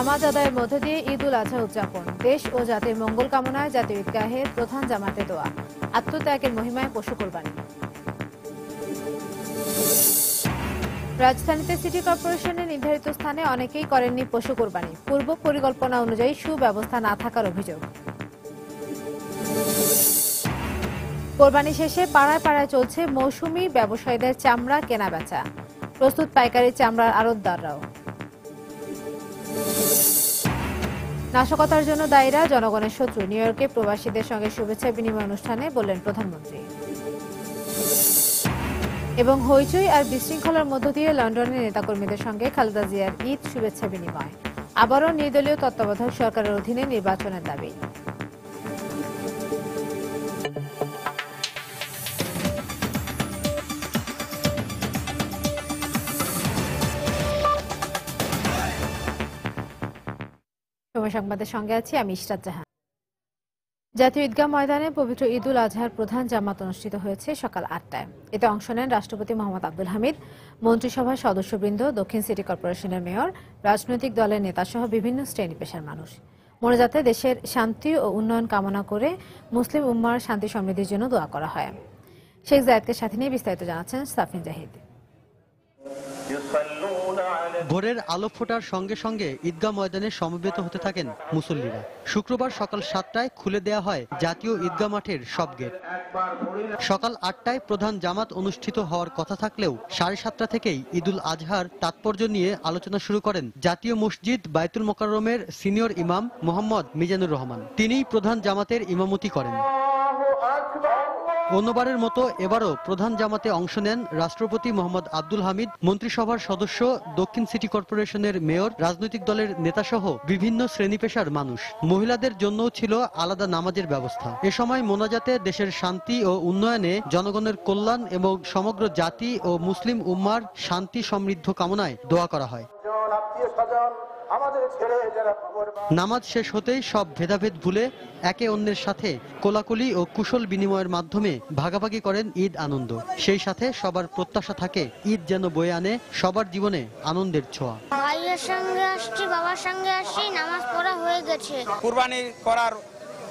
নামাজ আদায়ের মধ্য দিয়ে ঈদ উল আজহা উদযাপন, দেশ ও জাতির মঙ্গল কামনায় জাতীয় ঈদগাহে প্রধান জামাতে দোয়া, আত্মত্যাগের মহিমায় পশু কোরবানি। রাজধানীতে সিটি কর্পোরেশনের নির্ধারিত স্থানে অনেকেই করেননি পশু কোরবানি, পূর্ব পরিকল্পনা অনুযায়ী সুব্যবস্থা না থাকার অভিযোগ। কোরবানি শেষে পাড়ায় পাড়ায় চলছে মৌসুমি ব্যবসায়ীদের চামড়া কেনা বেচা, প্রস্তুত পাইকারি চামড়ার আড়তদাররাও। নাশকতার জন্য দায়ীরা জনগণের শত্রু, নিউ ইয়র্কে প্রবাসীদের সঙ্গে শুভেচ্ছা বিনিময় অনুষ্ঠানে বললেন প্রধানমন্ত্রী। এবং হইচই আর বিশৃঙ্খলার মধ্য দিয়ে লন্ডনের নেতাকর্মীদের সঙ্গে খালেদা জিয়ার ঈদ শুভেচ্ছা বিনিময়, আবারও নির্দলীয় তত্ত্বাবধায়ক সরকারের অধীনে নির্বাচনের দাবি। সময় সংবাদের সঙ্গে আছি আমি ইশরাত জাহান। জাতীয় ঈদগাহ ময়দানে পবিত্র ঈদ উল আজহার প্রধান জামাত অনুষ্ঠিত হয়েছে সকাল ৮টায়। এতে অংশ নেন রাষ্ট্রপতি মোহাম্মদ আব্দুল হামিদ, মন্ত্রিসভার সদস্যবৃন্দ, দক্ষিণ সিটি কর্পোরেশনের মেয়র, রাজনৈতিক দলের নেতাসহ বিভিন্ন শ্রেণী পেশার মানুষ। মোনাজাতে দেশের শান্তি ও উন্নয়ন কামনা করে মুসলিম উম্মার শান্তি সমৃদ্ধির জন্য দোয়া করা হয়। শেখ জায়েদকে সাথে নিয়ে বিস্তারিত জানাচ্ছেন সাফিন জাহিদ। ভোরের আলো ফোটার সঙ্গে সঙ্গে ঈদগাহ ময়দানে সমবেত হতে থাকেন মুসল্লিরা। শুক্রবার সকাল 7টায় খুলে দেয়া হয় জাতীয় ঈদগাহ মাঠের সব গেট। সকাল 8টায় প্রধান জামাত অনুষ্ঠিত হওয়ার কথা থাকলেও 7:30টা থেকেই ঈদুল আজহার তাৎপর্য নিয়ে আলোচনা শুরু করেন জাতীয় মসজিদ বায়তুল মোকাররমের সিনিয়র ইমাম মোহাম্মদ মিজানুর রহমান। তিনিই প্রধান জামাতের ইমামতি করেন। অন্যবারের মতো এবারও প্রধান জামাতে অংশ নেন রাষ্ট্রপতি মোহাম্মদ আব্দুল হামিদ, মন্ত্রিসভার সদস্য, দক্ষিণ সিটি কর্পোরেশনের মেয়র, রাজনৈতিক দলের নেতাসহ বিভিন্ন শ্রেণী পেশার মানুষ। মহিলাদের জন্যও ছিল আলাদা নামাজের ব্যবস্থা। এ সময় মোনাজাতে দেশের শান্তি ও উন্নয়নে, জনগণের কল্যাণ এবং সমগ্র জাতি ও মুসলিম উম্মার শান্তি সমৃদ্ধ কামনায় দোয়া করা হয়। নামাজ শেষ হতেই সব ভেদাভেদ ভুলে একে অন্যের সাথে কোলাকুলি ও কুশল বিনিময়ের মাধ্যমে ভাগাভাগি করেন ঈদ আনন্দ। সেই সাথে সবার প্রত্যাশা থাকে ঈদ যেন বয়ে আনে সবার জীবনে আনন্দের ছোঁয়া। ভাইয়ের সঙ্গে আসছি, বাবার সঙ্গে আসছি, নামাজ পড়া হয়ে গেছে। কুরবানি করার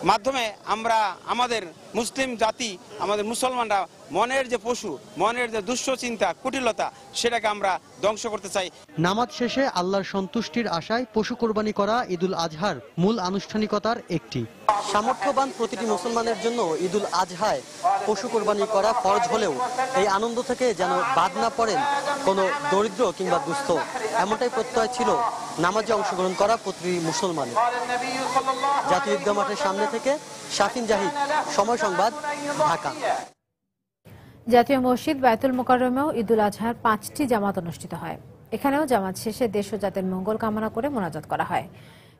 মাধ্যমে আমরা আমাদের মুসলিম জাতি, আমাদের মুসলমানরা মনের যে পশু, মনের যে দুশ্চিন্তা, কুটিলতা, সেটাকে আমরা ধ্বংস করতে চাই। নামাজ শেষে আল্লাহর সন্তুষ্টির আশায় পশু কোরবানি করা ঈদুল আজহার মূল আনুষ্ঠানিকতার একটি। সামর্থ্যবান প্রতিটি মুসলমানের জন্য ঈদুল আজহায় পশু কোরবানি করা ফরজ হলেও এই আনন্দ থেকে যেন বাদ না পড়েন কোনো দরিদ্র কিংবা দুস্থ, এমনটাই প্রত্যয় ছিল নামাজে অংশগ্রহণ করা প্রতিটি মুসলমানের। জাতীয় ঈদগাহ মাঠের সামনে থেকে সাফিন জাহিদ, সময় সংবাদ, ঢাকা। জাতীয় মসজিদ বায়তুল মোকাররমেও ঈদুল আজহার 5টি জামাত অনুষ্ঠিত হয়। এখানেও জামাত শেষে দেশ ও জাতির মঙ্গল কামনা করে মোনাজাত করা হয়।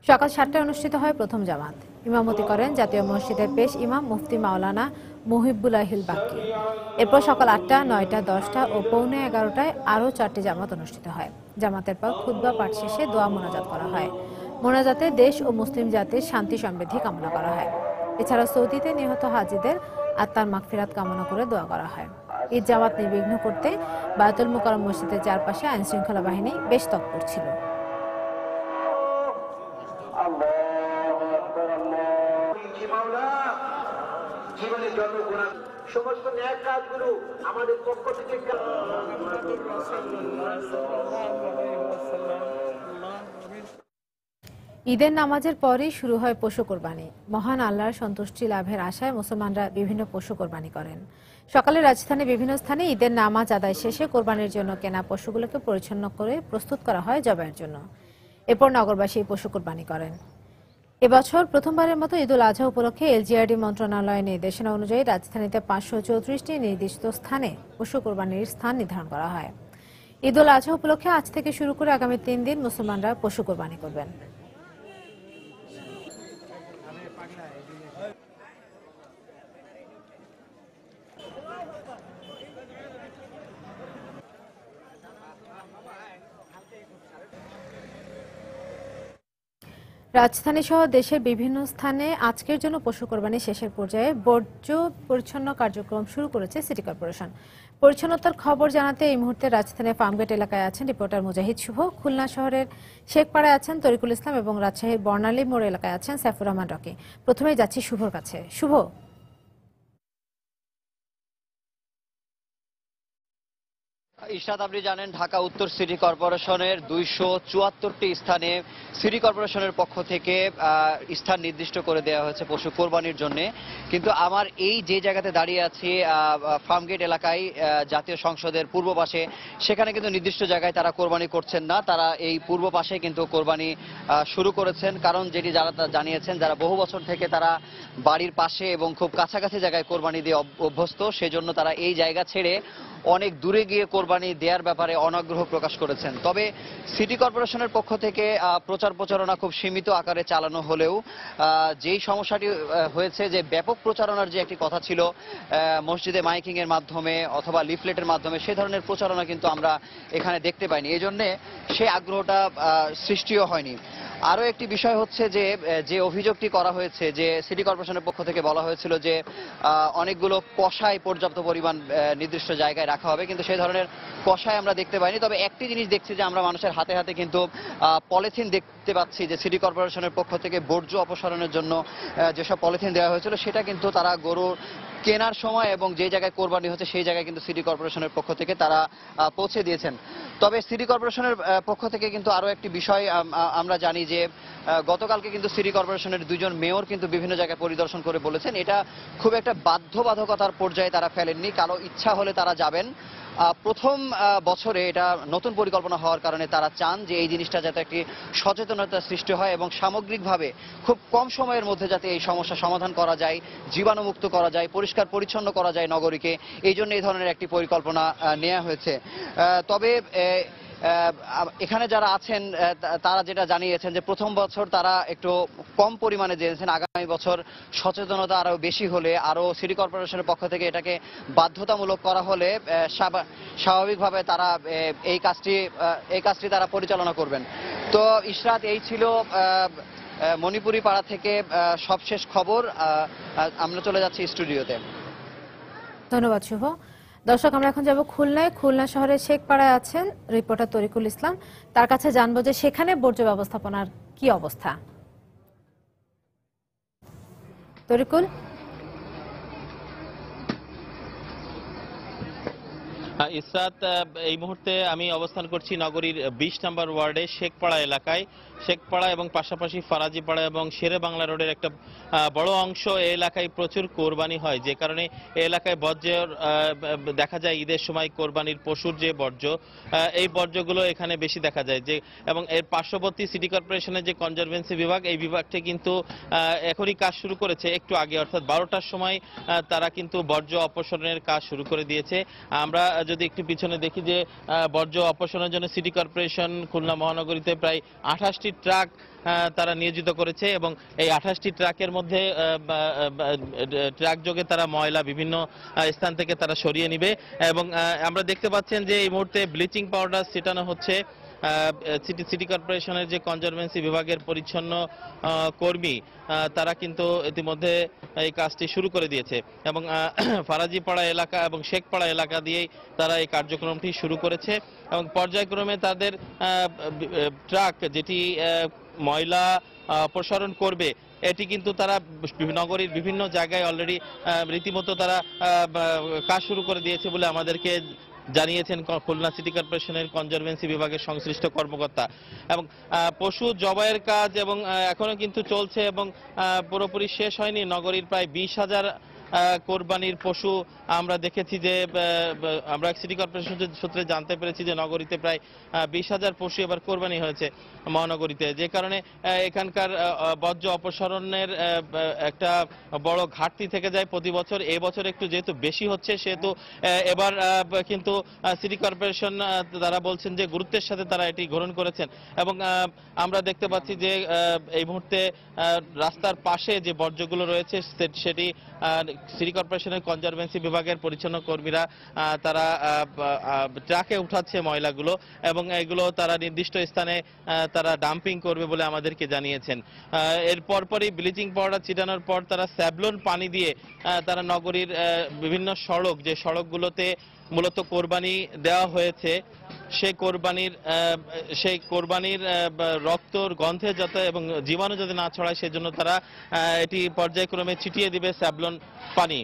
সকাল 7টায় অনুষ্ঠিত হয় প্রথম জামাত। ইমামতি করেন জাতীয় মসজিদের পেশ ইমাম মুফতি মাওলানা মুহিবুল্লাহিল বাক্কি। এরপর সকাল 8টা, 9টা, 10টা ও পৌনে 11টায় আরও 4টি জামাত অনুষ্ঠিত হয়। জামাতের পর খুতবা পাঠ শেষে দোয়া মোনাজাত করা হয়। মোনাজাতে দেশ ও মুসলিম জাতির শান্তি সমৃদ্ধি কামনা করা হয়। এছাড়া সৌদিতে নিহত হাজীদের আত্মার মাগফিরাত কামনা করে দোয়া করা হয়। ঈদ জামাত নির্বিঘ্ন করতে বায়তুল মোকাররম মসজিদের চারপাশে আইন শৃঙ্খলা বাহিনী বেশ তৎপর ছিল। সমস্ত ন্যায় কাজগুলো আমাদের পক্ষ থেকে ঈদের নামাজের পরেই শুরু হয় পশু কোরবানি। মহান আল্লাহর সন্তুষ্টি লাভের আশায় মুসলমানরা বিভিন্ন পশু কোরবানি করেন। সকালে রাজধানীর বিভিন্ন স্থানে ঈদের নামাজ আদায় শেষে কোরবানির জন্য কেনা পশুগুলোকে পরিচ্ছন্ন করে প্রস্তুত করা হয় জবাইয়ের জন্য। এরপর নগরবাসী পশু কোরবানি করেন। এবছর প্রথমবারের মতো ঈদুল আজহা উপলক্ষে এলজিআরডি মন্ত্রণালয়ের নির্দেশনা অনুযায়ী রাজধানীতে 534টি নির্দিষ্ট স্থানে পশু কোরবানির স্থান নির্ধারণ করা হয়। ঈদুল আজহা উপলক্ষে আজ থেকে শুরু করে আগামী 3 দিন মুসলমানরা পশু কোরবানি করবেন। রাজধানী সহ দেশের বিভিন্ন স্থানে আজকের জন্য পশু কোরবানি শেষের পর্যায়ে বর্জ্য পরিচ্ছন্ন কার্যক্রম শুরু করেছে সিটি কর্পোরেশন। পরিচ্ছন্নতার খবর জানাতে এই মুহূর্তে রাজধানীর ফার্মগেট এলাকায় আছেন রিপোর্টার মুজাহিদ শুভ, খুলনা শহরের শেখপাড়ায় আছেন তরিকুল ইসলাম এবং রাজশাহীর বর্ণালী মোড় এলাকায় আছেন সাইফুর রহমান রকি। প্রথমেই যাচ্ছি শুভর কাছে। শুভ, ইশরাত, আপনি জানেন ঢাকা উত্তর সিটি কর্পোরেশনের 274টি স্থানে সিটি কর্পোরেশনের পক্ষ থেকে স্থান নির্দিষ্ট করে দেওয়া হয়েছে পশু কোরবানির জন্য। কিন্তু আমার এই যে জায়গাতে দাঁড়িয়ে আছি ফার্মগেট এলাকায় জাতীয় সংসদের পূর্ব পাশে, সেখানে কিন্তু নির্দিষ্ট জায়গায় তারা কোরবানি করছেন না। তারা এই পূর্ব পাশে কিন্তু কোরবানি শুরু করেছেন, কারণ যেটি যারা জানিয়েছেন, যারা বহু বছর থেকে তারা বাড়ির পাশে এবং খুব কাছাকাছি জায়গায় কোরবানি দিয়ে অভ্যস্ত, সেজন্য তারা এই জায়গা ছেড়ে অনেক দূরে গিয়ে কোরবানি দেওয়ার ব্যাপারে অনাগ্রহ প্রকাশ করেছেন। তবে সিটি কর্পোরেশনের পক্ষ থেকে প্রচার প্রচারণা খুব সীমিত আকারে চালানো হলেও যেই সমস্যাটি হয়েছে, যে ব্যাপক প্রচারণার যে একটি কথা ছিল মসজিদে মাইকিং এর মাধ্যমে অথবা লিফলেটের মাধ্যমে, সে ধরনের প্রচারণা কিন্তু আমরা এখানে দেখতে পাইনি। এই জন্যে সেই আগ্রহটা সৃষ্টিও হয়নি। আরও একটি বিষয় হচ্ছে যে অভিযোগটি করা হয়েছে, যে সিটি কর্পোরেশনের পক্ষ থেকে বলা হয়েছিল যে অনেকগুলো কষাই পর্যাপ্ত পরিমাণ নির্দিষ্ট জায়গায় রাখা হবে, কিন্তু সেই ধরনের কষাই আমরা দেখতে পাইনি। তবে একটি জিনিস দেখছি, যে আমরা মানুষের হাতে হাতে কিন্তু পলিথিন দেখতে পাচ্ছি, যে সিটি কর্পোরেশনের পক্ষ থেকে বর্জ্য অপসারণের জন্য যেসব পলিথিন দেওয়া হয়েছিল, সেটা কিন্তু তারা গরু কেনার সময় এবং যে জায়গায় কোরবানি হচ্ছে সেই জায়গায় কিন্তু সিটি কর্পোরেশনের পক্ষ থেকে তারা পৌঁছে দিয়েছেন। তবে সিটি কর্পোরেশনের পক্ষ থেকে কিন্তু আরো একটি বিষয় আমরা জানি, যে গতকালকে কিন্তু সিটি কর্পোরেশনের দুজন মেয়র কিন্তু বিভিন্ন জায়গায় পরিদর্শন করে বলেছেন, এটা খুব একটা বাধ্যবাধকতার পর্যায়ে তারা ফেলেননি, কারো ইচ্ছা হলে তারা যাবেন। প্রথম বছরে এটা নতুন পরিকল্পনা হওয়ার কারণে তারা চান যে এই জিনিসটা যাতে একটি সচেতনতা সৃষ্টি হয় এবং সামগ্রিকভাবে খুব কম সময়ের মধ্যে যাতে এই সমস্যা সমাধান করা যায়, জীবাণুমুক্ত করা যায়, পরিষ্কার পরিচ্ছন্ন করা যায় নগরীকে, এই জন্য এই ধরনের একটি পরিকল্পনা নেওয়া হয়েছে। তবে এখানে যারা আছেন তারা যেটা জানিয়েছেন, যে প্রথম বছর তারা একটু কম পরিমাণে জেনেছেন, আগামী বছর সচেতনতা আরো বেশি হলে, আরো সিটি কর্পোরেশনের পক্ষ থেকে এটাকে বাধ্যতামূলক করা হলে স্বাভাবিকভাবে তারা এই কাজটি তারা পরিচালনা করবেন। তো ইশরাত, এই ছিল মণিপুরি পাড়া থেকে সবশেষ খবর। আমরা চলে যাচ্ছি স্টুডিওতে। ধন্যবাদ শুভ। দর্শক, আমরা এখন যাব খুলনায়। খুলনা শহরের শেখপাড়ায় আছেন রিপোর্টার তরিকুল ইসলাম, তার কাছে জানবো যে সেখানে বর্জ্য ব্যবস্থাপনার কি অবস্থা। তরিকুল, ইসরাত, এই মুহূর্তে আমি অবস্থান করছি নগরীর 20 নম্বর ওয়ার্ডে শেখপাড়া এলাকায়। শেখপাড়া এবং পাশাপাশি ফরাজিপাড়া এবং শেরে বাংলা রোডের একটা বড় অংশ এই এলাকায় প্রচুর কোরবানি হয়, যে কারণে এই এলাকায় বর্জ্যের দেখা যায় ঈদের সময় কোরবানির পশুর যে বর্জ্য, এই বর্জ্যগুলো এখানে বেশি দেখা যায়। যে এবং এর পার্শ্ববর্তী সিটি কর্পোরেশনের যে কনজারভেন্সি বিভাগ, এই বিভাগটি কিন্তু এখনই কাজ শুরু করেছে, একটু আগে অর্থাৎ 12টার সময় তারা কিন্তু বর্জ্য অপসারণের কাজ শুরু করে দিয়েছে। আমরা যদি একটু পিছনে দেখি, যে বর্জ্য অপসারণের জন্য সিটি কর্পোরেশন খুলনা মহানগরীতে প্রায় 28টি ট্রাক তারা নিয়োজিত করেছে, এবং এই 28টি ট্রাকের মধ্যে ট্রাক যোগে তারা ময়লা বিভিন্ন স্থান থেকে তারা সরিয়ে নিবে। এবং আমরা দেখতে পাচ্ছেন যে এই মুহূর্তে ব্লিচিং পাউডার ছিটানো হচ্ছে। সিটি কর্পোরেশনের যে কনজারভেন্সি বিভাগের পরিচ্ছন্ন কর্মী, তারা কিন্তু ইতিমধ্যে এই কাজটি শুরু করে দিয়েছে, এবং ফারাজিপাড়া এলাকা এবং শেখপাড়া এলাকা দিয়েই তারা এই কার্যক্রমটি শুরু করেছে। এবং পর্যায়ক্রমে তাদের ট্রাক যেটি ময়লা অপসারণ করবে, এটি কিন্তু তারা নগরীর বিভিন্ন জায়গায় অলরেডি রীতিমতো তারা কাজ শুরু করে দিয়েছে বলে আমাদেরকে জানিয়েছেন খুলনা সিটি কর্পোরেশনের কনজারভেন্সি বিভাগের সংশ্লিষ্ট কর্মকর্তা। এবং পশু জবাইয়ের কাজ এবং এখনো কিন্তু চলছে, এবং পুরোপুরি শেষ হয়নি। নগরীর প্রায় 20,000 কোরবানির পশু আমরা দেখেছি, যে আমরা সিটি কর্পোরেশন সূত্রে জানতে পেরেছি যে নগরীতে প্রায় 20,000 পশু এবার কোরবানি হয়েছে মহানগরীতে, যে কারণে এখানকার বর্জ্য অপসারণের একটা বড় ঘাটতি থেকে যায় প্রতি বছর। এবছর একটু যেহেতু বেশি হচ্ছে, সেহেতু এবার কিন্তু সিটি কর্পোরেশন তারা বলছেন যে গুরুত্বের সাথে তারা এটি গ্রহণ করেছেন। এবং আমরা দেখতে পাচ্ছি যে এই মুহূর্তে রাস্তার পাশে যে বর্জ্যগুলো রয়েছে সেটি সিটি কর্পোরেশনের কনজারভেন্সি বিভাগের পরিচ্ছন্ন কর্মীরা তারা ট্রাকে উঠাচ্ছে ময়লাগুলো এবং এগুলো তারা নির্দিষ্ট স্থানে তারা ডাম্পিং করবে বলে আমাদেরকে জানিয়েছেন। এর পরপরই ব্লিচিং পাউডার ছিটানোর পর তারা স্যাভলন পানি দিয়ে তারা নগরীর বিভিন্ন সড়ক, যে সড়কগুলোতে মূলত কোরবানি দেওয়া হয়েছে, সেই কোরবানির রক্তর গন্ধে যাতে এবং জীবাণু যাতে না ছড়ায় সেজন্য তারা এটি পর্যায়ক্রমে ছিটিয়ে দিবে স্যাভলন পানি।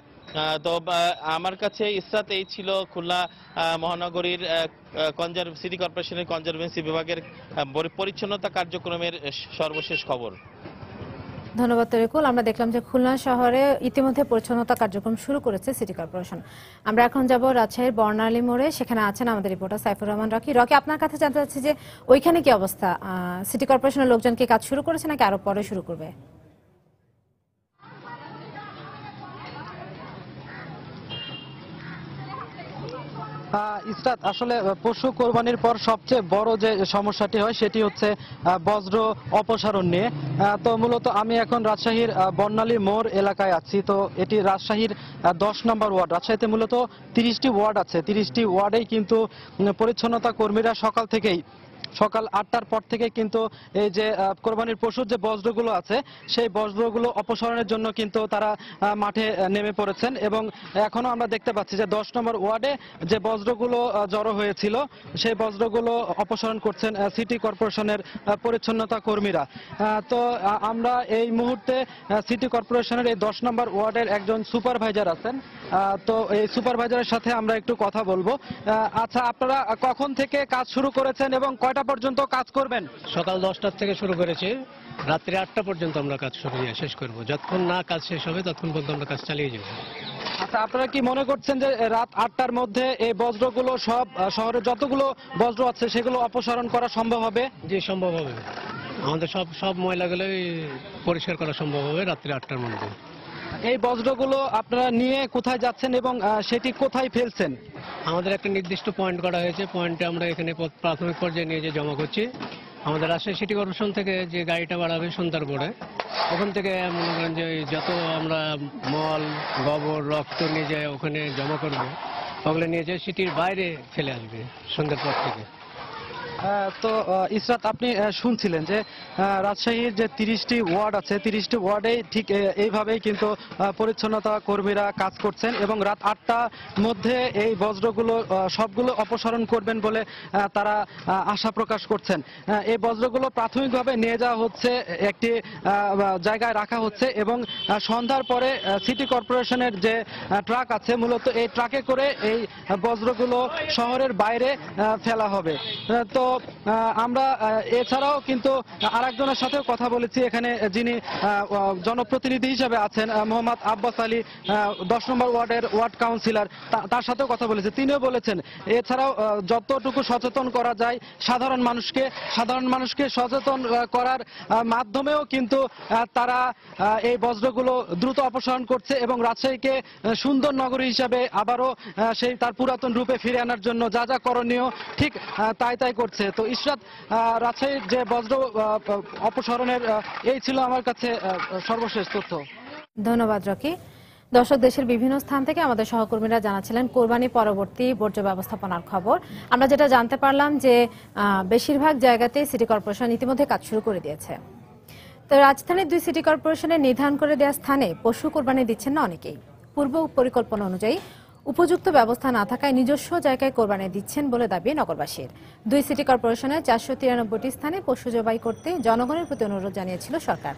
তো আমার কাছে ইসরাত এই ছিল খুলনা মহানগরীর সিটি কর্পোরেশনের কনজারভেন্সি বিভাগের পরিচ্ছন্নতা কার্যক্রমের সর্বশেষ খবর। ধন্যবাদ তরিকুল। আমরা দেখলাম যে খুলনা শহরে ইতিমধ্যে পরিচ্ছন্নতা কার্যক্রম শুরু করেছে সিটি কর্পোরেশন। আমরা এখন যাব রাজশাহীর বর্ণালী মোড়ে, সেখানে আছেন আমাদের reporter Saifur Rahman Rocky. Rocky, আপনার কাছে জানতে চাচ্ছি যে ওইখানে কি অবস্থা? সিটি কর্পোরেশনের লোকজন কি কাজ শুরু করেছে নাকি আরো পরে শুরু করবে? ইসরাত, আসলে পশু কোরবানির পর সবচেয়ে বড় যে সমস্যাটি হয় সেটি হচ্ছে বজ্র অপসারণ নিয়ে। তো মূলত আমি এখন রাজশাহীর বর্ণালী মোড় এলাকায় আছি। তো এটি রাজশাহীর 10 নম্বর ওয়ার্ড। রাজশাহীতে মূলত 30টি ওয়ার্ড আছে। 30টি ওয়ার্ডেই কিন্তু পরিচ্ছন্নতা কর্মীরা সকাল 8টার পর থেকে কিন্তু এই যে কোরবানির পশুর যে বজ্রগুলো আছে সেই বজ্রগুলো অপসারণের জন্য কিন্তু তারা মাঠে নেমে পড়েছেন এবং এখনো আমরা দেখতে পাচ্ছি যে 10 নম্বর ওয়ার্ডে যে বজ্রগুলো জড়ো হয়েছিল সেই বজ্রগুলো অপসারণ করছেন সিটি কর্পোরেশনের পরিচ্ছন্নতা কর্মীরা। তো আমরা এই মুহূর্তে সিটি কর্পোরেশনের এই 10 নম্বর ওয়ার্ডের একজন সুপারভাইজার আছেন। তো এই সুপারভাইজারের সাথে আমরা একটু কথা বলবো। আচ্ছা, আপনারা কখন থেকে কাজ শুরু করেছেন এবং কয়টা পর্যন্ত কাজ করবেন? সকাল 10টার থেকে শুরু করেছি, রাত্রি 8টা পর্যন্ত আমরা কাজ শেষ করব। যতক্ষণ না কাজ শেষ হবে ততক্ষণ পর্যন্ত আমরা কাজ চালিয়ে যাব। আচ্ছা, আপনারা কি মনে করছেন যে রাত 8টার মধ্যে এই বজ্রগুলো সব শহরে যতগুলো বজ্র আছে সেগুলো অপসারণ করা সম্ভব হবে? জি, সম্ভব হবে। আমাদের সব ময়লাগুলোই পরিষ্কার করা সম্ভব হবে রাত্রি 8টার মধ্যে। এই বজ্রগুলো আপনারা নিয়ে কোথায় যাচ্ছেন এবং সেটি কোথায় ফেলছেন? আমাদের একটা নির্দিষ্ট পয়েন্ট করা হয়েছে, পয়েন্টে আমরা এখানে প্রাথমিক পর্যায়ে নিয়ে যে জমা করছি। আমাদের রাজশাহী সিটি কর্পোরেশন থেকে যে গাড়িটা বাড়াবে সন্ধ্যার পরে, ওখান থেকে মনে করেন যে যত আমরা মল গোবর রক্ত নিয়ে যায় ওখানে জমা করবো, ওগুলো নিয়ে যায় সিটির বাইরে ফেলে আসবে সন্ধ্যার পর থেকে। তো ইসরাত, আপনি শুনছিলেন যে রাজশাহীর যে 30টি ওয়ার্ড আছে 30টি ওয়ার্ডেই ঠিক এইভাবেই কিন্তু পরিচ্ছন্নতা কর্মীরা কাজ করছেন এবং রাত 8টার মধ্যে এই বজ্রগুলো সবগুলো অপসারণ করবেন বলে তারা আশা প্রকাশ করছেন। এই বজ্রগুলো প্রাথমিকভাবে নিয়ে যাওয়া হচ্ছে, একটি জায়গায় রাখা হচ্ছে এবং সন্ধ্যার পরে সিটি কর্পোরেশনের যে ট্রাক আছে মূলত এই ট্রাকে করে এই বজ্রগুলো শহরের বাইরে ফেলা হবে। তো আমরা এছাড়াও কিন্তু আরেকজনের সাথেও কথা বলেছি এখানে, যিনি জনপ্রতিনিধি হিসেবে আছেন, মোহাম্মদ আব্বাস আলী, 10 নম্বর ওয়ার্ডের ওয়ার্ড কাউন্সিলর। তার সাথেও কথা বলেছি, তিনিও বলেছেন এছাড়াও যতটুকু সচেতন করা যায় সাধারণ মানুষকে সচেতন করার মাধ্যমেও কিন্তু তারা এই বজ্রগুলো দ্রুত অপসারণ করছে এবং রাজশাহীকে সুন্দর নগরী হিসাবে আবারও সেই তার পুরাতন রূপে ফিরে আনার জন্য যা যা করণীয় ঠিক তাই করছে। তো ইশরাত, রাজশাহীর যে বজ্র অপসারণের এই ছিল আমার কাছে সর্বশেষ তথ্য। ধন্যবাদ রকি। দর্শক, দেশের বিভিন্ন স্থান থেকে আমাদের সহকর্মীরা জানাচ্ছিলেন কোরবানি পরবর্তী বর্জ্য ব্যবস্থাপনার খবর। আমরা যেটা জানতে পারলাম যে বেশিরভাগ জায়গাতে সিটি কর্পোরেশন ইতিমধ্যে কাজ শুরু করে দিয়েছে। তো রাজধানীর 2 সিটি কর্পোরেশনের নির্ধারণ করে দেওয়া স্থানে পশু কোরবানি দিচ্ছেন না অনেকেই। পূর্ব পরিকল্পনা অনুযায়ী উপযুক্ত ব্যবস্থা না থাকায় নিজস্ব জায়গায় কোরবানি দিচ্ছেন বলে দাবি নগরবাসীর। 2 সিটি কর্পোরেশনের 493টি স্থানে পশু জবাই করতে জনগণের প্রতি অনুরোধ জানিয়েছিল সরকার।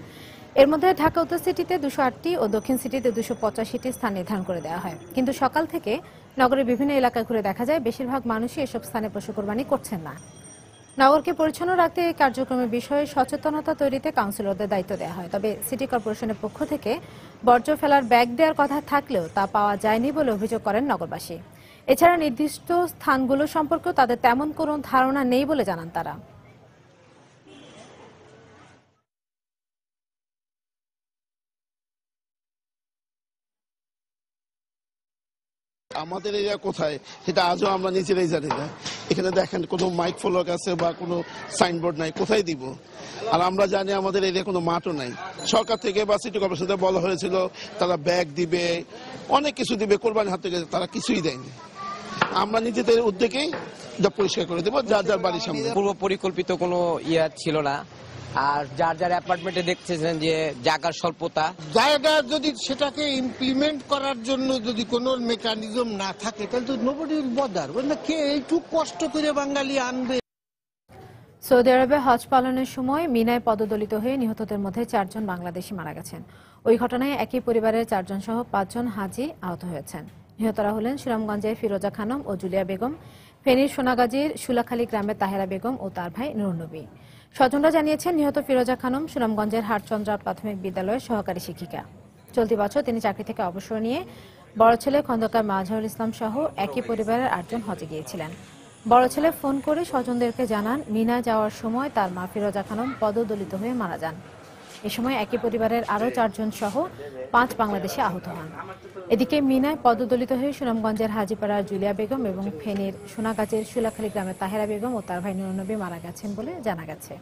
এর মধ্যে ঢাকা উত্তর সিটিতে 208টি ও দক্ষিণ সিটিতে 285টি স্থান নির্ধারণ করে দেওয়া হয়। কিন্তু সকাল থেকে নগরের বিভিন্ন এলাকা ঘুরে দেখা যায় বেশিরভাগ মানুষই এসব স্থানে পশু কোরবানি করছেন না। নগরকে পরিচ্ছন্ন রাখতে এই কার্যক্রমের বিষয়ে সচেতনতা তৈরিতে কাউন্সিলরদের দায়িত্ব দেওয়া হয়। তবে সিটি কর্পোরেশনের পক্ষ থেকে বর্জ্য ফেলার ব্যাগ দেওয়ার কথা থাকলেও তা পাওয়া যায়নি বলে অভিযোগ করেন নগরবাসী। এছাড়া নির্দিষ্ট স্থানগুলো সম্পর্কেও তাদের তেমন কোনো ধারণা নেই বলে জানান তারা। আমাদের এরিয়া কোথায় সেটা আজও আমরা নিজেরাই জানি না। এখানে দেখেন কোনো মাইক ফলক আছে বা কোনো সাইনবোর্ড নাই, কোথায় দিব? আর আমরা জানি আমাদের এরিয়া কোনো মাঠও নাই। সরকার থেকে বা সিটি কর্পোরেশন থেকে বলা হয়েছিল তারা ব্যাগ দিবে, অনেক কিছু দিবে, কোরবানির হাত থেকে তারা কিছুই দেয়নি। আমরা নিজেদের উদ্যোগেই এটা পরিষ্কার করে দেবো যার যার বাড়ির সামনে। পূর্ব পরিকল্পিত কোনো ইয়ে ছিল না, আর যার যার অ্যাপার্টমেন্টে দেখতেছেন যে জায়গার স্বল্পতা, জায়গা যদি সেটাকে ইমপ্লিমেন্ট করার জন্য যদি কোনো মেকানিজম না থাকে তাহলে তো নোবডি উইল বদার। কে একটু কষ্ট করে বাঙালি আনবে? সৌদি আরবে হজ পালনের সময় মিনায় পদদলিত হয়ে নিহতদের মধ্যে 4 জন বাংলাদেশি মারা গেছেন। ওই ঘটনায় একই পরিবারের 4 জন সহ 5 জন হাজি আহত হয়েছেন। নিহতরা হলেন সুনামগঞ্জের ফিরোজা খানম ও জুলিয়া বেগম, ফেনীর সোনাগাজীর শুলাখালী গ্রামের তাহেরা বেগম ও তার ভাই নুর নবী। স্বজনরা জানিয়েছেন নিহত ফিরোজা খানম সুনামগঞ্জের হাটচন্দ্রা প্রাথমিক বিদ্যালয়ের সহকারী শিক্ষিকা। চলতি বছর তিনি চাকরি থেকে অবসর নিয়ে বড় ছেলে খন্দকার মাজহারুল ইসলাম সহ একই পরিবারের 8 জন হজে গিয়েছিলেন। বড় ছেলে ফোন করে স্বজনদেরকে জানান মিনা যাওয়ার সময় তার মা ফিরোজা খানম পদদলিত হয়ে মারা যান। এ সময় একই পরিবারের আরও 4 জন সহ 5 বাংলাদেশি আহত হন। এদিকে মিনায় পদদলিত হয়ে সুনামগঞ্জের হাজিপাড়ার জুলিয়া বেগম এবং ফেনীর সোনাগাজীর শুলাখালী গ্রামের তাহেরা বেগম ও তার ভাই নুর নবী মারা গেছেন বলে জানা গেছে।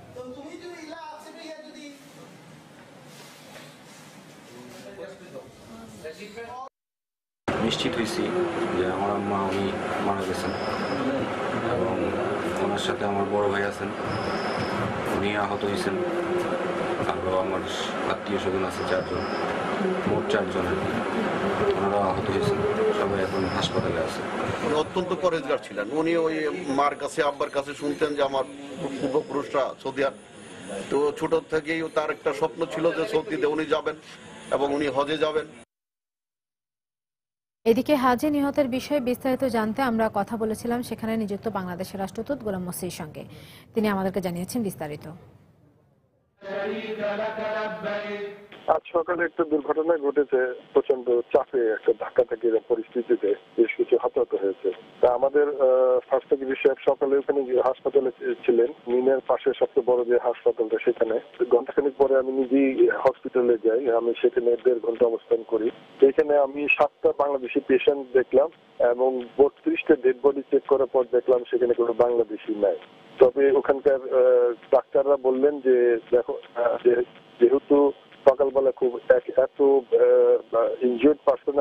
নিশ্চিত হয়েছি যে আমার আম্মা উনি মারা গেছেন এবং ওনার সাথে আমার বড় ভাই আছেন, উনি আহত হয়েছেন। আরও আমার আত্মীয় স্বজন আছে 4 জন, মোট 4 জন আর কি, ওনারাও আহত হয়েছেন। সবাই এখন হাসপাতালে আছে। উনি অত্যন্ত পরেজগার ছিলেন। উনি ওই মার কাছে আব্বার কাছে শুনতেন যে আমার পূর্বপুরুষরা সৌদি আরব, তো ছোট থেকেই তার একটা স্বপ্ন ছিল যে সৌদিতে উনি যাবেন এবং উনি হজে যাবেন। এদিকে হাজি নিহতের বিষয়ে বিস্তারিত জানতে আমরা কথা বলেছিলাম সেখানে নিযুক্ত বাংলাদেশের রাষ্ট্রদূত গোলাম মসির সঙ্গে। তিনি আমাদেরকে জানিয়েছেন বিস্তারিত। আজ সকালে একটা দুর্ঘটনা ঘটেছে, প্রচন্ড চাপে একটা ধাক্কা থেকে পরিস্থিতিতে বেশ কিছু হতাহত হয়েছে। তা আমাদের ফার্স্ট সেক্রেটারি সাহেব সকালে ওখানে হাসপাতালে ছিলেন, মিনের পাশে সবচেয়ে বড় যে হাসপাতালটা, সেখানে ঘন্টাখানিক পরে আমি নিজেই হসপিটালে যাই। আমি সেখানে 1.5 ঘন্টা অবস্থান করি। এখানে আমি 7টা বাংলাদেশি পেশেন্ট দেখলাম এবং 32টা ডেড বডি চেক করার পর দেখলাম সেখানে কোনো বাংলাদেশি নাই। তবে ওখানকার ডাক্তাররা বললেন যে দেখো, যেহেতু সকালবেলা খুব এত ইনজিউর্ড পার্সন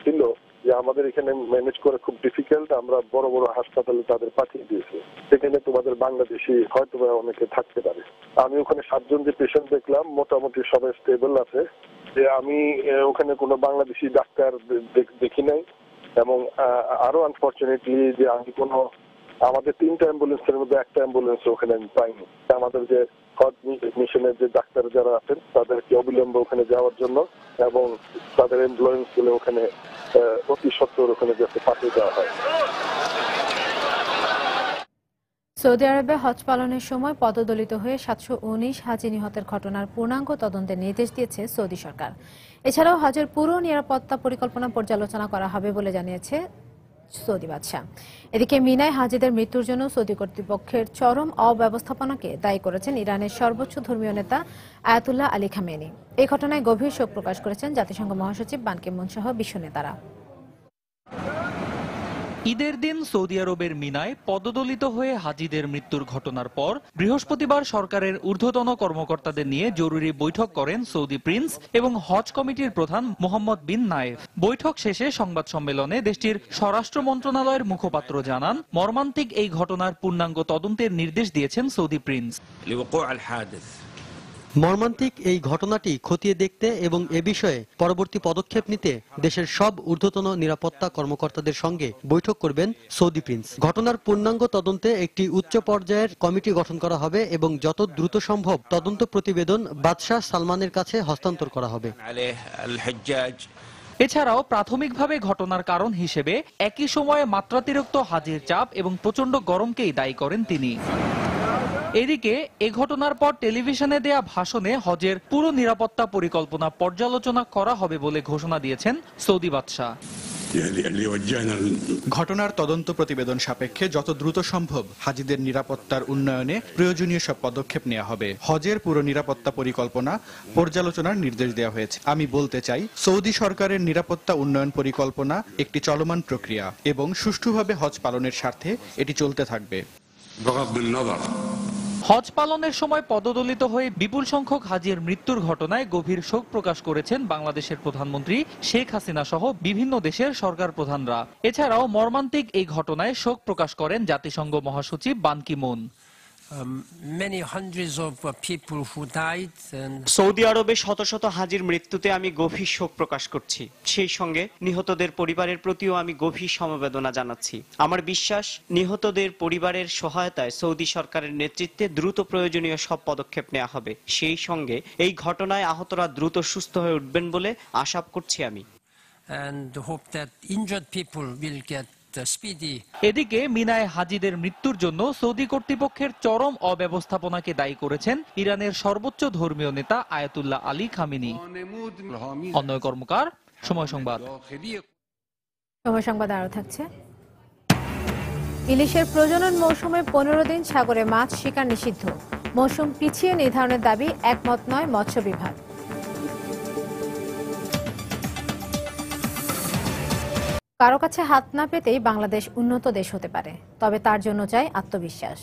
ছিল যে আমাদের এখানে ম্যানেজ করা খুব ডিফিকাল্ট, আমরা বড় বড় হাসপাতালে তাদের পাঠিয়ে দিয়েছি। সেখানে তোমাদের বাংলাদেশি হয়তো অনেকে থাকতে পারে। আমি ওখানে 7 জন যে পেশেন্ট দেখলাম মোটামুটি সবাই স্টেবল আছে। যে আমি ওখানে কোনো বাংলাদেশি ডাক্তার দেখি নাই এবং আরো আনফর্চুনেটলি যে আমি কোনো আমাদের 3টা অ্যাম্বুলেন্সের মধ্যে একটা অ্যাম্বুলেন্স ওখানে আমি পাইনি। আমাদের যে হজ মিশনের যে ডাক্তার যারা আছেন তাদেরকে অবিলম্বে ওখানে যাওয়ার জন্য এবং তাদের এমপ্লয়েন্স গুলো ওখানে অতি সত্বর ওখানে যাতে পাঠিয়ে দেওয়া হয়। সৌদি আরবে হজ পালনের সময় পদদলিত হয়ে 719 হাজি নিহতের ঘটনার পূর্ণাঙ্গ তদন্তের নির্দেশ দিয়েছে সৌদি সরকার। এছাড়াও হজের পুরো নিরাপত্তা পরিকল্পনা পর্যালোচনা করা হবে বলে জানিয়েছে সৌদি বাদশা। এদিকে মিনায় হাজিদের মৃত্যুর জন্য সৌদি কর্তৃপক্ষের চরম অব্যবস্থাপনাকে দায়ী করেছেন ইরানের সর্বোচ্চ ধর্মীয় নেতা আয়াতুল্লাহ আলী খামেনি। এই ঘটনায় গভীর শোক প্রকাশ করেছেন জাতিসংঘ মহাসচিব বান কি মুন সহ বিশ্ব নেতারা। ঈদের দিন সৌদি আরবের মিনায় পদদলিত হয়ে হাজিদের মৃত্যুর ঘটনার পর বৃহস্পতিবার সরকারের ঊর্ধ্বতন কর্মকর্তাদের নিয়ে জরুরি বৈঠক করেন সৌদি প্রিন্স এবং হজ কমিটির প্রধান মোহাম্মদ বিন নায়েফ। বৈঠক শেষে সংবাদ সম্মেলনে দেশটির স্বরাষ্ট্র মন্ত্রণালয়ের মুখপাত্র জানান, মর্মান্তিক এই ঘটনার পূর্ণাঙ্গ তদন্তের নির্দেশ দিয়েছেন সৌদি প্রিন্স। মর্মান্তিক এই ঘটনাটি খতিয়ে দেখতে এবং এ বিষয়ে পরবর্তী পদক্ষেপ নিতে দেশের সব ঊর্ধ্বতন নিরাপত্তা কর্মকর্তাদের সঙ্গে বৈঠক করবেন সৌদি প্রিন্স। ঘটনার পূর্ণাঙ্গ তদন্তে একটি উচ্চ পর্যায়ের কমিটি গঠন করা হবে এবং যত দ্রুত সম্ভব তদন্ত প্রতিবেদন বাদশাহ সালমানের কাছে হস্তান্তর করা হবে। এছাড়াও প্রাথমিকভাবে ঘটনার কারণ হিসেবে একই সময়ে মাত্রাতিরিক্ত হাজির চাপ এবং প্রচন্ড গরমকেই দায়ী করেন তিনি। এদিকে এ ঘটনার পর টেলিভিশনে দেয়া ভাষণে হজের পুরো নিরাপত্তা পরিকল্পনা পর্যালোচনা করা হবে বলে ঘোষণা দিয়েছেন সৌদি বাদশা। ঘটনার তদন্ত প্রতিবেদন সাপেক্ষে যত দ্রুত সম্ভব হাজিদের নিরাপত্তার উন্নয়নে প্রয়োজনীয় সব পদক্ষেপ নেওয়া হবে। হজের পুরো নিরাপত্তা পরিকল্পনা পর্যালোচনার নির্দেশ দেওয়া হয়েছে। আমি বলতে চাই, সৌদি সরকারের নিরাপত্তা উন্নয়ন পরিকল্পনা একটি চলমান প্রক্রিয়া এবং সুষ্ঠুভাবে হজ পালনের স্বার্থে এটি চলতে থাকবে। হজ পালনের সময় পদদলিত হয়ে বিপুল সংখ্যক হাজির মৃত্যুর ঘটনায় গভীর শোক প্রকাশ করেছেন বাংলাদেশের প্রধানমন্ত্রী শেখ হাসিনা সহ বিভিন্ন দেশের সরকার প্রধানরা। এছাড়াও মর্মান্তিক এই ঘটনায় শোক প্রকাশ করেন জাতিসংঘ মহাসচিব বান কি মুন। সৌদি আরবে শত শত হাজির মৃত্যুতে আমি গভীর শোক প্রকাশ করছি। সেই সঙ্গে নিহতদের পরিবারের প্রতিও আমি গভীর সমবেদনা জানাচ্ছি। আমার বিশ্বাস, নিহতদের পরিবারের সহায়তায় সৌদি সরকারের নেতৃত্বে দ্রুত প্রয়োজনীয় সব পদক্ষেপ নেওয়া হবে। সেই সঙ্গে এই ঘটনায় আহতরা দ্রুত সুস্থ হয়ে উঠবেন বলে আশা করছি আমি। এদিকে মিনায় হাজিদের মৃত্যুর জন্য সৌদি কর্তৃপক্ষের চরম অব্যবস্থাপনাকে দায়ী করেছেন ইরানের সর্বোচ্চ ধর্মীয় নেতা আয়াতুল্লাহ আলী খামেনি। অন্যয় কর্মকার, সময় সংবাদ। সময় সংবাদ আরো থাকছে। ইলিশের প্রজনন মৌসুমে 15 দিন সাগরে মাছ শিকার নিষিদ্ধ। মৌসুম পিছিয়ে নির্ধারণের দাবি একমত নয় মৎস্য বিভাগ। কারো কাছে হাত না পেতেই বাংলাদেশ উন্নত দেশ হতে পারে, তবে তার জন্য চাই আত্মবিশ্বাস।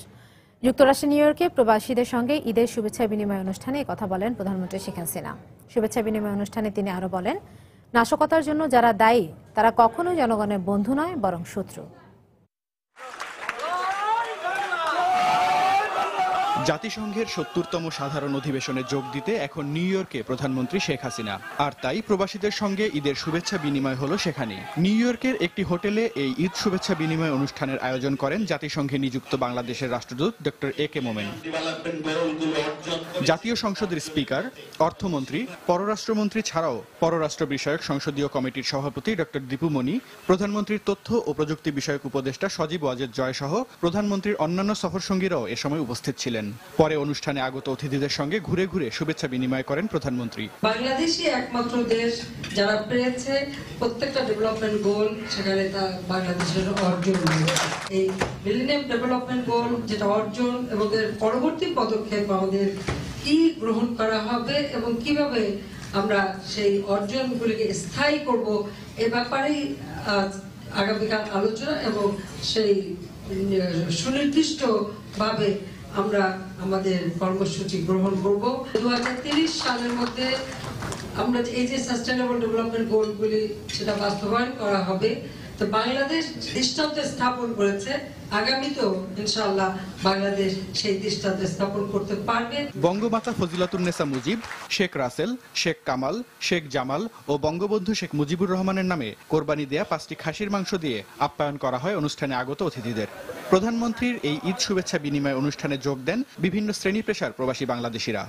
যুক্তরাষ্ট্রের নিউ ইয়র্কে প্রবাসীদের সঙ্গে ঈদের শুভেচ্ছা বিনিময় অনুষ্ঠানে কথা বলেন প্রধানমন্ত্রী শেখ হাসিনা। শুভেচ্ছা বিনিময় অনুষ্ঠানে তিনি আরো বলেন, নাশকতার জন্য যারা দায়ী তারা কখনোই জনগণের বন্ধু নয়, বরং শত্রু। জাতিসংঘের ৭০তম সাধারণ অধিবেশনে যোগ দিতে এখন নিউ ইয়র্কে প্রধানমন্ত্রী শেখ হাসিনা। আর তাই প্রবাসীদের সঙ্গে ঈদের শুভেচ্ছা বিনিময় হলো সেখানেই। নিউ ইয়র্কের একটি হোটেলে এই ঈদ শুভেচ্ছা বিনিময় অনুষ্ঠানের আয়োজন করেন জাতিসংঘে নিযুক্ত বাংলাদেশের রাষ্ট্রদূত ডক্টর এ কে মোমেন। জাতীয় সংসদের স্পিকার, অর্থমন্ত্রী, পররাষ্ট্রমন্ত্রী ছাড়াও পররাষ্ট্র বিষয়ক সংসদীয় কমিটির সভাপতি ডক্টর দীপু মনি, প্রধানমন্ত্রীর তথ্য ও প্রযুক্তি বিষয়ক উপদেষ্টা সজীব ওয়াজেদ জয় সহ প্রধানমন্ত্রীর অন্যান্য সফরসঙ্গীরাও এ সময় উপস্থিত ছিলেন। পরে অনুষ্ঠানে আগত অতিথিদের সঙ্গে ঘুরে ঘুরে শুভেচ্ছা বিনিময় করেন প্রধানমন্ত্রী। বাংলাদেশই একমাত্র দেশ যারা পেয়েছে প্রত্যেকটা ডেভেলপমেন্ট গোল, সেখানে তা বাংলাদেশের অর্জন। এই মিলেনিয়াম ডেভেলপমেন্ট গোল যেটা অর্জন এবং এর পরবর্তী পদক্ষেপ আমাদের কি গ্রহণ করা হবে এবং কিভাবে আমরা সেই অর্জনগুলিকে স্থায়ী করব, এ ব্যাপারেই আগামীকাল আলোচনা এবং সেই সুনির্দিষ্ট ভাবে আমরা আমাদের কর্মসূচি গ্রহণ করব। 2030 সালের মধ্যে আমরা এই যে সাস্টেইনেবল ডেভেলপমেন্ট গোলগুলি সেটা বাস্তবায়ন করা হবে। তো বাংলাদেশ দৃষ্টান্ত স্থাপন করেছে, আগামীতেও ইনশাআল্লাহ বাংলাদেশ সেই দৃষ্টান্ত স্থাপন করতে পারবে। বঙ্গমাতা ফজিলাতুন্নেসা মুজিব, শেখ রাসেল, শেখ কামাল, শেখ জামাল ও বঙ্গবন্ধু শেখ মুজিবুর রহমানের নামে কোরবানি দেয়া 5টি খাসির মাংস দিয়ে আপ্যায়ন করা হয় অনুষ্ঠানে আগত অতিথিদের। প্রধানমন্ত্রীর এই ঈদ শুভেচ্ছা বিনিময় অনুষ্ঠানে যোগ দেন বিভিন্ন শ্রেণী পেশার প্রবাসী বাংলাদেশিরা।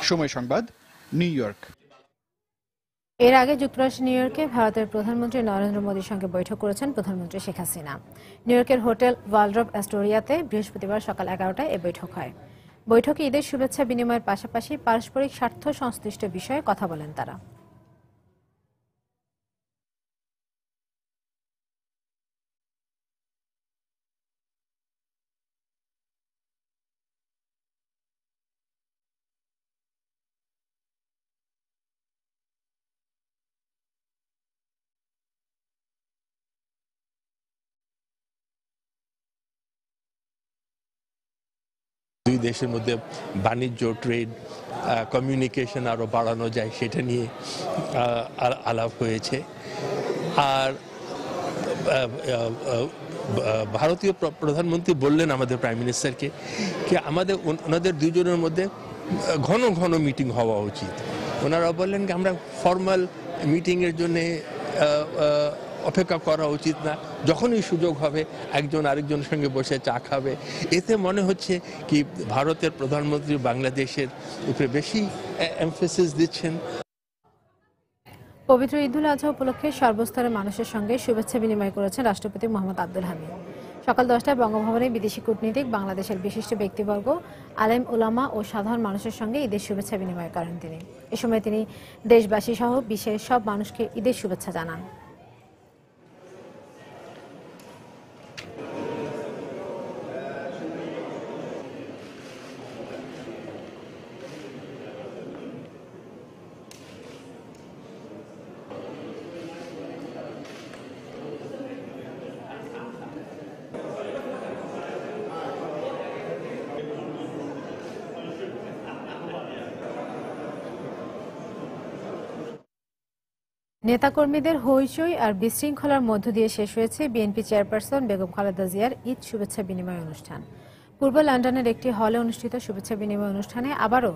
সময় সংবাদ, নিউ ইয়র্ক। এর আগে যুক্তরাষ্ট্র নিউ ইয়র্কে ভারতের প্রধানমন্ত্রী নরেন্দ্র মোদীর সঙ্গে বৈঠক করেছেন প্রধানমন্ত্রী শেখ হাসিনা। নিউ ইয়র্কের হোটেল ওয়ালড্রপ অ্যাস্টোরিয়াতে বৃহস্পতিবার সকাল 11টায় এই বৈঠক হয়। বৈঠকে ঈদের শুভেচ্ছা বিনিময়ের পাশাপাশি পারস্পরিক স্বার্থ সংশ্লিষ্ট বিষয়ে কথা বলেন তারা। দুই দেশের মধ্যে বাণিজ্য, ট্রেড, কমিউনিকেশন আরো বাড়ানো যায় সেটা নিয়ে আলাপ হয়েছে। আর ভারতীয় প্রধানমন্ত্রী বললেন আমাদের প্রাইম মিনিস্টারকে কি ওনাদের দুজনের মধ্যে ঘন ঘন মিটিং হওয়া উচিত। ওনারা বললেন কি আমরা ফর্মাল মিটিংয়ের জন্যে অপেক্ষা করা উচিত না, যখনই সুযোগ হবে একজন আরেকজনের সঙ্গে বসে চা খাবে। এতে মনে হচ্ছে কি ভারতের প্রধানমন্ত্রী বাংলাদেশের উপরে বেশি এমফেসিস দিচ্ছেন। পবিত্র ঈদুল আজহা উপলক্ষে সর্বস্তরের মানুষের সঙ্গে শুভেচ্ছা বিনিময় করেছেন রাষ্ট্রপতি মোহাম্মদ আব্দুল হামিদ। সকাল 10টায় বঙ্গভবনে বিদেশি কূটনীতিক, বাংলাদেশের বিশিষ্ট ব্যক্তিবর্গ, আলেম উলামা ও সাধারণ মানুষের সঙ্গে ঈদের শুভেচ্ছা বিনিময় করেন তিনি। এ সময় তিনি দেশবাসী সহ বিশ্বের সব মানুষকে ঈদের শুভেচ্ছা জানান। নেতাকর্মীদের হইচই আর বিশৃঙ্খলার মধ্য দিয়ে শেষ হয়েছে বিএনপি চেয়ারপারসন বেগম খালেদা জিয়ার ঈদ শুভেচ্ছা বিনিময় অনুষ্ঠান। পূর্ব লন্ডনের একটি হলে অনুষ্ঠিত শুভেচ্ছা বিনিময় অনুষ্ঠানে আবারও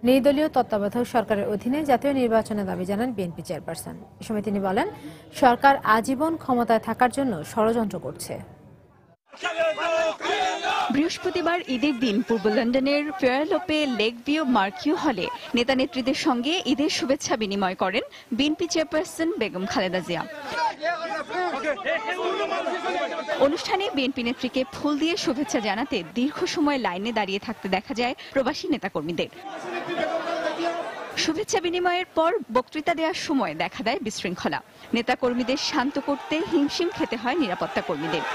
নির্দলীয় তত্ত্বাবধায়ক সরকারের অধীনে জাতীয় নির্বাচনের দাবি জানান বিএনপি চেয়ারপারসন। এ সময় তিনি বলেন, সরকার আজীবন ক্ষমতায় থাকার জন্য ষড়যন্ত্র করছে। বৃহস্পতিবার ঈদের দিন পূর্ব লন্ডনের ফেয়ারলোপে লেক ভিউ মার্কিউ হলে নেতা নেত্রীদের সঙ্গে ঈদের শুভেচ্ছা বিনিময় করেন বিএনপি চেয়ারপারসন বেগম খালেদা জিয়া। অনুষ্ঠানে বিএনপি নেত্রীকে ফুল দিয়ে শুভেচ্ছা জানাতে দীর্ঘ সময় লাইনে দাঁড়িয়ে থাকতে দেখা যায় প্রবাসী নেতাকর্মীদের। শুভেচ্ছা বিনিময়ের পর বক্তৃতা দেওয়ার সময় দেখা দেয় বিশৃঙ্খলা। নেতাকর্মীদের শান্ত করতে হিমশিম খেতে হয় নিরাপত্তা কর্মীদের।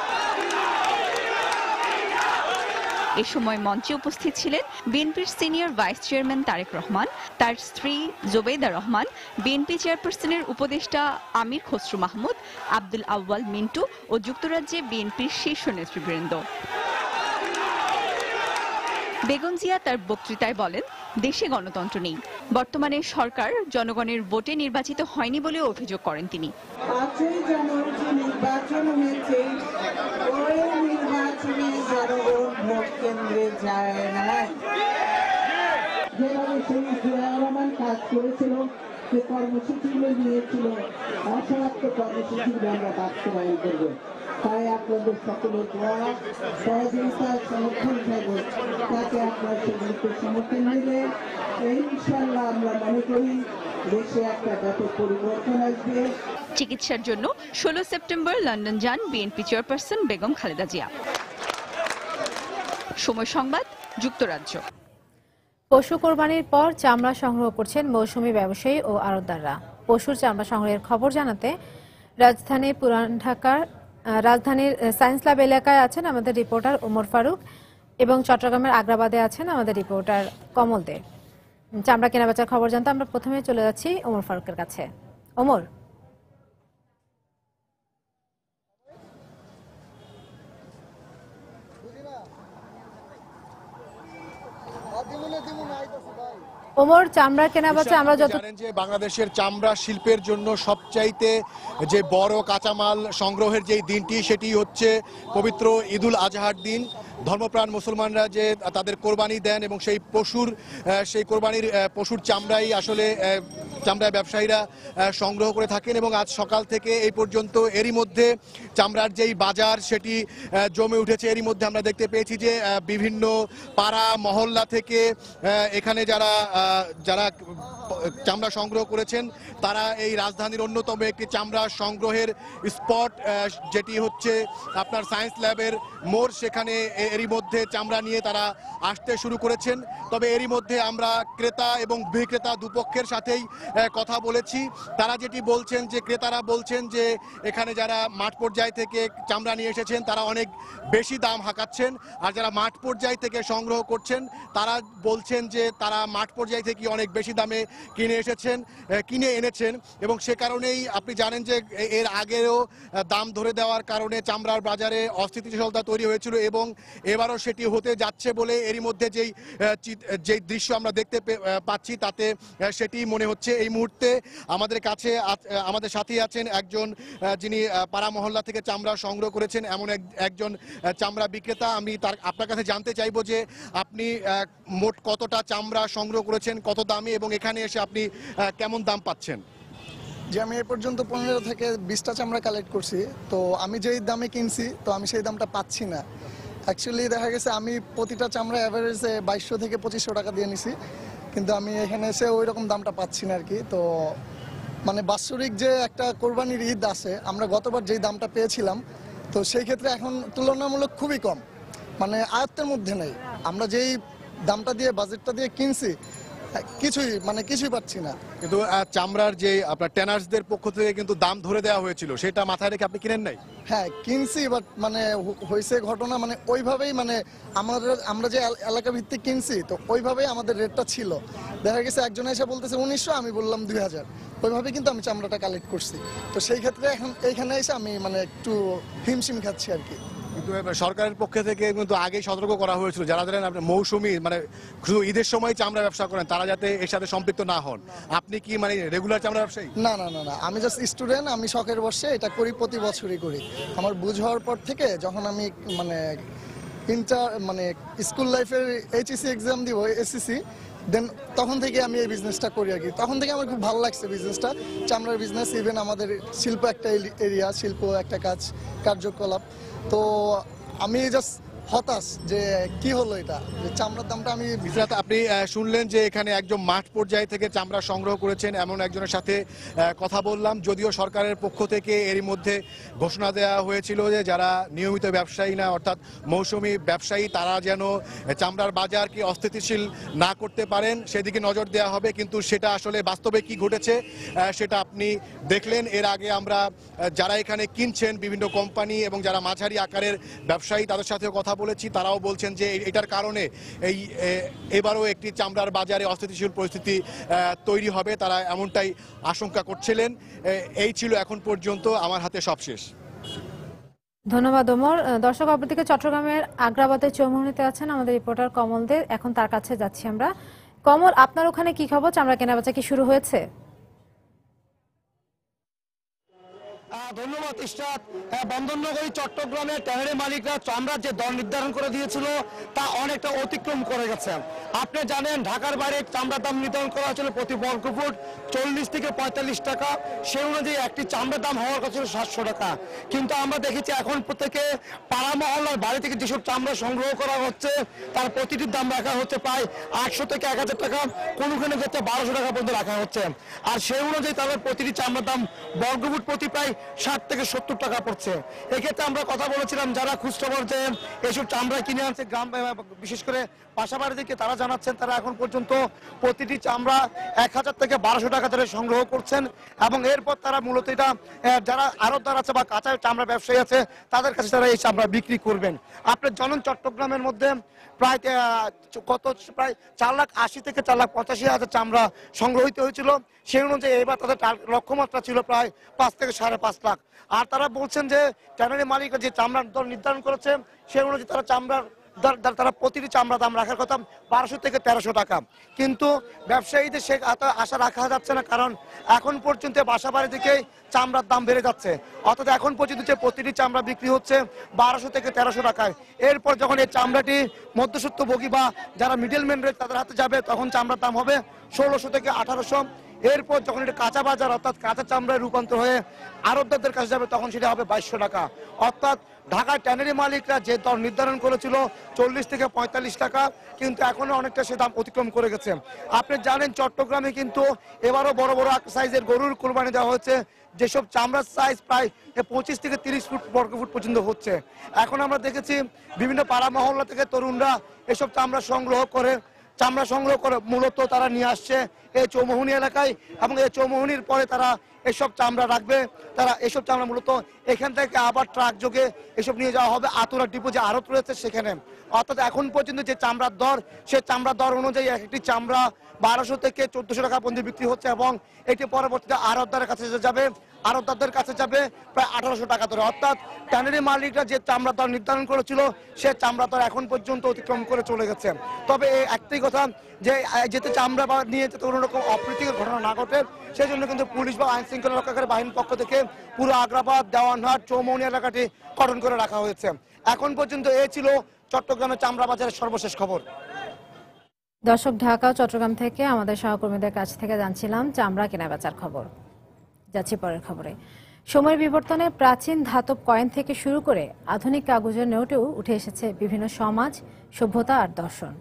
এ সময় মঞ্চে উপস্থিত ছিলেন বিএনপির senior vice chairman Tarique Rahman, তার স্ত্রী জোবেদা রহমান, বিএনপি চেয়ারপারসনের উপদেষ্টা আমির খসরু মাহমুদ, আব্দুল আউয়াল মিন্টু ও যুক্তরাজ্যে বিএনপির শীর্ষ নেতৃবৃন্দ। বেগম জিয়া তার বক্তৃতায় বলেন, দেশে গণতন্ত্র নেই। বর্তমানে সরকার জনগণের ভোটে নির্বাচিত হয়নি বলে অভিযোগ করেন তিনি। 5ই জানুয়ারি নির্বাচন হয়েছে, ওই নির্বাচনে জনগণ ভোট কেন্দ্রে যায় না। যেভাবে সেই জিয়া রহমান কাজ করেছিল, যে কর্মসূচিগুলো নিয়েছিল, অসমাপ্ত কর্মসূচিগুলো আমরা বাস্তবায়ন করবো। তাই আপনাদের সকলের দোয়া, সহযোগিতা, সমর্থন থাকবে, তাকে আপনার সেগুলিকে সমর্থন দিলে ইনশাআল্লাহ আমরা মনে করি দেশে একটা ব্যাপক পরিবর্তন আসবে। চিকিৎসার জন্য 16 সেপ্টেম্বর লন্ডন যান বিএনপি চেয়ারপারসন বেগম খালেদা জিয়া। সময় সংবাদ, যুক্তরাজ্য। পশু কোরবানির পর চামড়া সংগ্রহ করছেন মৌসুমী ব্যবসায়ী ও আড়তদাররা। পশুর চামড়া সংগ্রহের খবর জানাতে রাজধানীর সায়েন্স ল্যাব এলাকায় আছেন আমাদের রিপোর্টার ওমর ফারুক এবং চট্টগ্রামের আগ্রাবাদে আছেন আমাদের রিপোর্টার কমল দে। চামড়া কেনাবেচার খবর জানতে আমরা প্রথমে চলে যাচ্ছি ওমর ফারুকের কাছে। ওমর, চামড়া কেনাবেচা আমরা যত জানেন যে বাংলাদেশের চামড়া শিল্পের জন্য সবচাইতে যে বড় কাঁচামাল সংগ্রহের যে দিনটি সেটি হচ্ছে পবিত্র ঈদুল আজহার দিন। ধর্মপ্রাণ মুসলমানরা যে তাদের কোরবানি দেন এবং সেই কোরবানির পশুর চামড়াই আসলে চামড়া ব্যবসায়ীরা সংগ্রহ করে থাকেন এবং আজ সকাল থেকে এই পর্যন্ত এরই মধ্যে চামড়ার যেই বাজার সেটি জমে উঠেছে। এরই মধ্যে আমরা দেখতে পেয়েছি যে বিভিন্ন পাড়া মহল্লা থেকে এখানে যারা চামড়া সংগ্রহ করেছেন তারা এই রাজধানীর অন্যতম একটি চামড়া সংগ্রহের স্পট যেটি হচ্ছে আপনার সায়েন্স ল্যাবের মোড়, সেখানে এরই মধ্যে চামড়া নিয়ে তারা আসতে শুরু করেছেন। তবে এরই মধ্যে আমরা ক্রেতা এবং বিক্রেতা দুপক্ষের সাথেই কথা বলেছি। তারা যেটি বলছেন যে ক্রেতারা বলছেন যে এখানে যারা মাঠ পর্যায় থেকে চামড়া নিয়ে এসেছেন তারা অনেক বেশি দাম হাঁকাচ্ছেন, আর যারা মাঠ পর্যায় থেকে সংগ্রহ করছেন তারা বলছেন যে তারা মাঠ পর্যায় থেকে অনেক বেশি দামে কিনে এনেছেন এবং সে কারণেই আপনি জানেন যে এর আগেও দাম ধরে দেওয়ার কারণে চামড়ার বাজারে অস্থিতিশীলতা তৈরি হয়েছিল এবং এবারও সেটি হতে যাচ্ছে বলে এরই মধ্যে যেই দৃশ্য আমরা দেখতে পাচ্ছি তাতে সেটি মনে হচ্ছে। এই মুহূর্তে আমাদের সাথে আছেন একজন যিনি পাড়া মহল্লা থেকে চামড়া সংগ্রহ করেছেন, এমন একজন চামড়া বিক্রেতা। আমি আপনার কাছে জানতে চাইবো যে আপনি মোট কতটা চামড়া সংগ্রহ করেছেন, কত দামে, এবং এখানে এসে আপনি কেমন দাম পাচ্ছেন? যে আমি এ পর্যন্ত 15 থেকে 20টা চামড়া কালেক্ট করছি, তো আমি যেই দামে কিনছি তো আমি সেই দামটা পাচ্ছি না। অ্যাকচুয়ালি দেখা গেছে আমি প্রতিটা চামড়া অ্যাভারেজে 2200 থেকে 2500 টাকা দিয়ে নিছি, কিন্তু আমি এখানে এসে ওই রকম দামটা পাচ্ছি না আর কি। তো মানে বাৎসরিক যে একটা কোরবানির ঈদ আছে, আমরা গতবার যেই দামটা পেয়েছিলাম তো সেই ক্ষেত্রে এখন তুলনামূলক খুবই কম, মানে আয়ত্তের মধ্যে নেই। আমরা যেই দামটা দিয়ে বাজেটটা দিয়ে কিনছি কিছুই পাচ্ছি না। কিন্তু চামড়ার যে আপনার ট্যানার্সদের পক্ষ থেকে কিন্তু দাম ধরে দেওয়া হয়েছিল, সেটা মাথায় রেখে আপনি কিনেন নাই? হ্যাঁ কিনছি, বাট মানে হয়েছে ঘটনা মানে ওইভাবেই মানে আমরা যে এলাকা ভিত্তিক কিনছি তো ওইভাবেই আমাদের রেটটা ছিল। দেখা গেছে একজন এসে বলতেছে 1900, আমি বললাম 2000, ওইভাবে কিন্তু আমি চামড়াটা কালেক্ট করছি। তো সেই ক্ষেত্রে এখন এইখানে এসে আমি মানে একটু হিমশিম খাচ্ছি আর কি। কিন্তু সরকারের পক্ষ থেকে কিন্তু আগেই সতর্ক করা হয়েছিল যারা ধরেন আপনার মৌসুমি মানে শুধু ঈদের সময় চামড়া ব্যবসা করেন তারা যাতে এর সাথে সম্পৃক্ত না হন। আপনি কি মানে রেগুলার চামড়া ব্যবসায়ী? না না না না, আমি জাস্ট স্টুডেন্ট, আমি শখের বসে এটা করি, প্রতি বছরই করি। আমার বুঝ হওয়ার পর থেকে যখন আমি মানে মানে স্কুল লাইফের এইচএসসি এক্সাম দিব, এসএসসি, দেন তখন থেকে আমি এই বিজনেসটা করি আর কি। তখন থেকে আমার খুব ভালো লাগছে বিজনেসটা, চামড়ার বিজনেস। ইভেন আমাদের শিল্প একটা এরিয়া, শিল্প একটা কার্যকলাপ। তো আমি জাস্ট হতাশ যে কি হলো এটা, যে চামড়ার দামটা আমি। আপনি শুনলেন যে এখানে একজন মাঠ পর্যায়ে থেকে চামড়া সংগ্রহ করেছেন এমন একজনের সাথে কথা বললাম। যদিও সরকারের পক্ষ থেকে এরই মধ্যে ঘোষণা দেওয়া হয়েছিল যে যারা নিয়মিত ব্যবসায়ী না, অর্থাৎ মৌসুমি ব্যবসায়ী, তারা যেন চামড়ার বাজারকে অস্থিতিশীল না করতে পারেন সেদিকে নজর দেওয়া হবে। কিন্তু সেটা আসলে বাস্তবে কি ঘটেছে সেটা আপনি দেখলেন। এর আগে আমরা যারা এখানে কিনছেন বিভিন্ন কোম্পানি এবং যারা মাঝারি আকারের ব্যবসায়ী তাদের সাথেও কথা বলেছি, তারাও বলছেন যে এটার কারণে এবারও একটি চামড়ার বাজারে অস্থিতিশীল পরিস্থিতি তৈরি হবে, তারা এমনটাই আশঙ্কা করছিলেন। এই ছিল এখন পর্যন্ত আমার হাতে সবশেষ। ধন্যবাদ ওমর। দর্শক, অপরদিকে চট্টগ্রামের আগ্রাবাদের চৌমুহনীতে আছেন আমাদের রিপোর্টার কমল দে। এখন তার কাছে যাচ্ছি আমরা। কমল, আপনার ওখানে কি খবর? চামড়া কেনাবেচা কি শুরু হয়েছে? ধন্যবাদ ইশরাত। বন্দরনগরী চট্টগ্রামের ট্যানারি মালিকরা চামড়ার যে দর নির্ধারণ করে দিয়েছিল তা অনেকটা অতিক্রম করে গেছে। আপনি জানেন ঢাকার বাইরে চামড়ার দাম নির্ধারণ করা হয়েছিল প্রতি বর্গফুট 40 থেকে 45 টাকা। সেই অনুযায়ী একটি চামড়ার দাম হওয়ার কথা ছিল 700 টাকা। কিন্তু আমরা দেখেছি এখন থেকে পাড়া মহল্লার বাড়ি থেকে যেসব চামড়া সংগ্রহ করা হচ্ছে তার প্রতিটির দাম রাখা হচ্ছে প্রায় 800 থেকে 1000 টাকা, কোনোখানে ক্ষেত্রে 1200 টাকা পর্যন্ত রাখা হচ্ছে। আর সেই অনুযায়ী তাদের প্রতিটি চামড়ার দাম বর্গফুট প্রতি প্রায় 60 থেকে 70 টাকা পড়ছে। এক্ষেত্রে আমরা কথা বলেছিলাম যারা খুচরা যে এইসব চামড়া কিনে আনছে গ্রাম, বিশেষ করে পাশাপাশি থেকে, তারা জানাচ্ছেন তারা এখন পর্যন্ত প্রতিটি চামড়া 1000 থেকে 1200 টাকা ধরে সংগ্রহ করছেন। এবং এরপর তারা মূলত এটা যারা আড়তদার আছে বা কাঁচা চামড়া ব্যবসায়ী আছে তাদের কাছে তারা এই চামড়া বিক্রি করবেন। আপনার জানেন চট্টগ্রামের মধ্যে প্রায় 4,80,000 থেকে 4,85,000 চামড়া সংগ্রহিত হয়েছিল। সেই অনুযায়ী এবার তাদের লক্ষ্যমাত্রা ছিল প্রায় 5 থেকে 5.5 লাখ। আর তারা বলছেন যে ট্যানারি মালিকরা যে চামড়ার দর নির্ধারণ করেছে সেই অনুযায়ী তারা তারা প্রতিটি চামড়া দাম রাখার কথা 1200 থেকে 1300 টাকা। কিন্তু ব্যবসায়ীদের সে আশা রাখা যাচ্ছে না, কারণ এখন পর্যন্ত বাসাবাড়ি থেকে চামড়ার দাম বেড়ে যাচ্ছে। অর্থাৎ এখন পর্যন্ত যে প্রতিটি চামড়া বিক্রি হচ্ছে 1200 থেকে 1300 টাকায়। এরপর যখন এই চামড়াটি মধ্যস্বত্বভোগী বা যারা মিডলম্যান রয়েছে তাদের হাতে যাবে তখন চামড়ার দাম হবে 1600 থেকে 1800। এরপর যখন এটা কাঁচা বাজার অর্থাৎ কাঁচা চামড়ায় রূপান্তর হয়ে আড়তদারদের কাছে যাবে তখন সেটা হবে 2200 টাকা। অর্থাৎ ঢাকার ট্যানারি মালিকরা যে দর নির্ধারণ করেছিল 40 থেকে 45 টাকা, কিন্তু এখনো অনেকটা সে দাম অতিক্রম করে গেছে। আপনি জানেন চট্টগ্রামে কিন্তু এবারও বড় বড় সাইজের গরুর কোরবানি দেওয়া হচ্ছে, যেসব চামড়ার সাইজ প্রায় 25 থেকে 30 ফুট বর্গফুট পর্যন্ত হচ্ছে। এখন আমরা দেখেছি বিভিন্ন পাড়া মহল্লা থেকে তরুণরা এসব চামড়া সংগ্রহ করে মূলত তারা নিয়ে আসছে এই চৌমুহনী এলাকায়, এবং এই চৌমুহনীর পরে তারা এসব চামড়া রাখবে। তারা এসব চামড়া মূলত এখান থেকে আবার ট্রাক যোগে এসব নিয়ে যাওয়া হবে আতুরা ডিপো যে আড়ত রয়েছে সেখানে। অর্থাৎ এখন পর্যন্ত যে চামড়ার দর, সে চামড়ার দর অনুযায়ী একটি চামড়া 1200 থেকে 1400 টাকা পর্যন্ত বিক্রি হচ্ছে, এবং এটি পরবর্তীতে আড়তদারের কাছে যাবে, আড়তদারদের কাছে যাবে প্রায় 1800 টাকা ধরে। অর্থাৎ ট্যানারি মালিকরা যে চামড়া দর নির্ধারণ করেছিল সে চামড়া দর এখন পর্যন্ত অতিক্রম করে চলে গেছে। তবে এই একটাই কথা যে যেতে চামড়া নিয়ে যাতে কোনো রকম অপ্রীতিকর ঘটনা না ঘটে সেই জন্য কিন্তু পুলিশ বা আইন শৃঙ্খলা রক্ষাকারী বাহিনীর পক্ষ থেকে পুরো আগ্রাবাদ, দেওয়ানহাট, চৌমুহনী এলাকাটি কর্ডন করে রাখা হয়েছে। এখন পর্যন্ত এই ছিল চট্টগ্রামের চামড়া বাজারের সর্বশেষ খবর। দর্শক, ঢাকা চট্টগ্রাম থেকে আমাদের সহকর্মীদের কাছ থেকে জানছিলাম চামড়া কেনাবেচার খবর। যাচ্ছি পরের খবরে। সময়ের বিবর্তনে প্রাচীন ধাতব কয়েন থেকে শুরু করে আধুনিক কাগজের নোটেও উঠে এসেছে বিভিন্ন সমাজ, সভ্যতা আর দর্শন।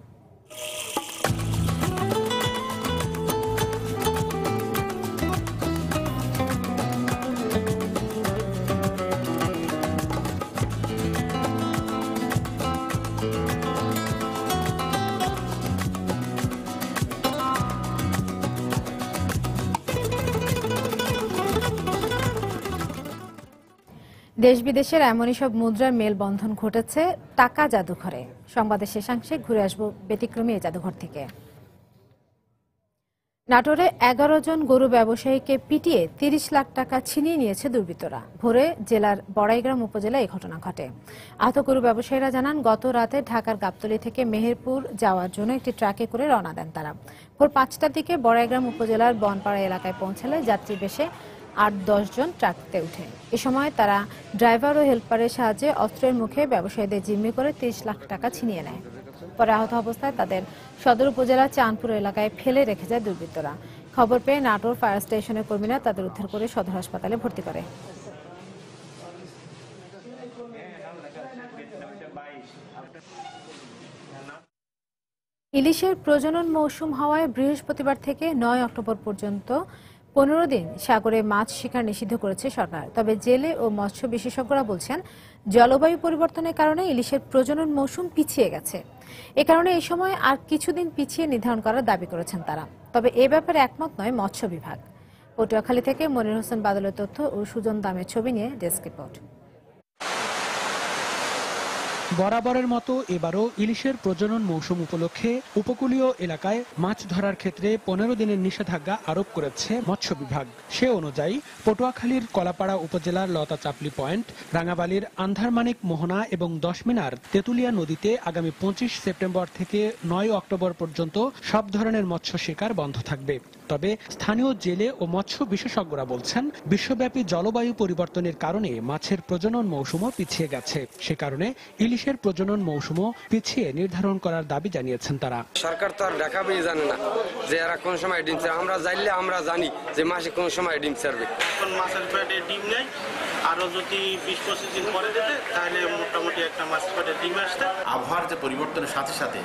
দেশ বিদেশের এমনই সব মুদ্রার মেলবন্ধন ঘটেছে টাকা জাদুঘরে। সংবাদের শেষাংশে ঘুরে আসবো ব্যতিক্রমী এই জাদুঘর থেকে। নাটোরে 11 জন গরু ব্যবসায়ীকে পিটিয়ে 30 লাখ টাকা ছিনিয়ে নিয়েছে দুর্বৃত্তরা। ভোরে জেলার বড়াইগ্রাম উপজেলায় এই ঘটনা ঘটে। আহত গরু ব্যবসায়ীরা জানান, গত রাতে ঢাকার গাবতলী থেকে মেহেরপুর যাওয়ার জন্য একটি ট্রাকে করে রওনা দেন তারা। ভোর 5টার দিকে বড়াইগ্রাম উপজেলার বনপাড়া এলাকায় পৌঁছালে যাত্রী বেশে 8-10 জন ট্রাকতে ওঠে। এ সময় তারা ড্রাইভার ও হেল্পারের সাহায্যে অস্ত্রের মুখে ব্যবসায়ীদের জিম্মি করে 30 লাখ টাকা ছিনিয়ে নেয়। পরে আহত অবস্থায় তাদের সদর উপজেলার চাঁদপুর এলাকায় ফেলে রেখে যায় দুর্বৃত্তরা। খবর পেয়ে নাটোর ফায়ার স্টেশনের কর্মীরা তাদের উদ্ধার করে সদর হাসপাতালে ভর্তি করে। ইলিশের প্রজনন মৌসুম হওয়ায় বৃহস্পতিবার থেকে 9 অক্টোবর পর্যন্ত 15 দিন সাগরে মাছ শিকার নিষিদ্ধ করেছে সরকার। তবে জেলে ও মৎস্য বিশেষজ্ঞরা বলছেন, জলবায়ু পরিবর্তনের কারণে ইলিশের প্রজনন মৌসুম পিছিয়ে গেছে। এ কারণে এই সময় আর কিছুদিন পিছিয়ে নির্ধারণ করার দাবি করেছেন তারা। তবে এ ব্যাপারে একমত নয় মৎস্য বিভাগ। পটুয়াখালী থেকে মনির হোসেন বাদলের তথ্য ও সুজন দামের ছবি নিয়ে ডেস্ক রিপোর্ট। বরাবরের মতো এবারও ইলিশের প্রজনন মৌসুম উপলক্ষে উপকূলীয় এলাকায় মাছ ধরার ক্ষেত্রে 15 দিনের নিষেধাজ্ঞা আরোপ করেছে মৎস্য বিভাগ। সে অনুযায়ী পটুয়াখালীর কলাপাড়া উপজেলার লতা চাপলি পয়েন্ট, রাঙাবালির আন্ধারমানিক মোহনা এবং 10 মিনার তেঁতুলিয়া নদীতে আগামী 25 সেপ্টেম্বর থেকে 9 অক্টোবর পর্যন্ত সব ধরনের মৎস্য শিকার বন্ধ থাকবে। তবে স্থানীয় জেলে ও মৎস্য বিশেষজ্ঞরা বলছেন, বিশ্বব্যাপী জলবায়ু পরিবর্তনের কারণে মাছের প্রজনন মৌসুমও পিছিয়ে গেছে। সে কারণে ইলিশের প্রজনন মৌসুমও পিছিয়ে নির্ধারণ করার দাবি জানিয়েছেন তারা। সরকার তো আর দেখাবেই জানে না যে এরা কোন সময় ডিম ছাড়বে। আমরা জানলে আমরা জানি যে মাসে কোন সময় ডিম ছাড়বে। এখন মাছের পেটে ডিম নেই, আরো যদি 20-25 দিন পরে দিতে তাহলে মোটামুটি একটা মাছের পেটে ডিম আসতে। আবহাওয়ার যে পরিবর্তনের সাথে সাথে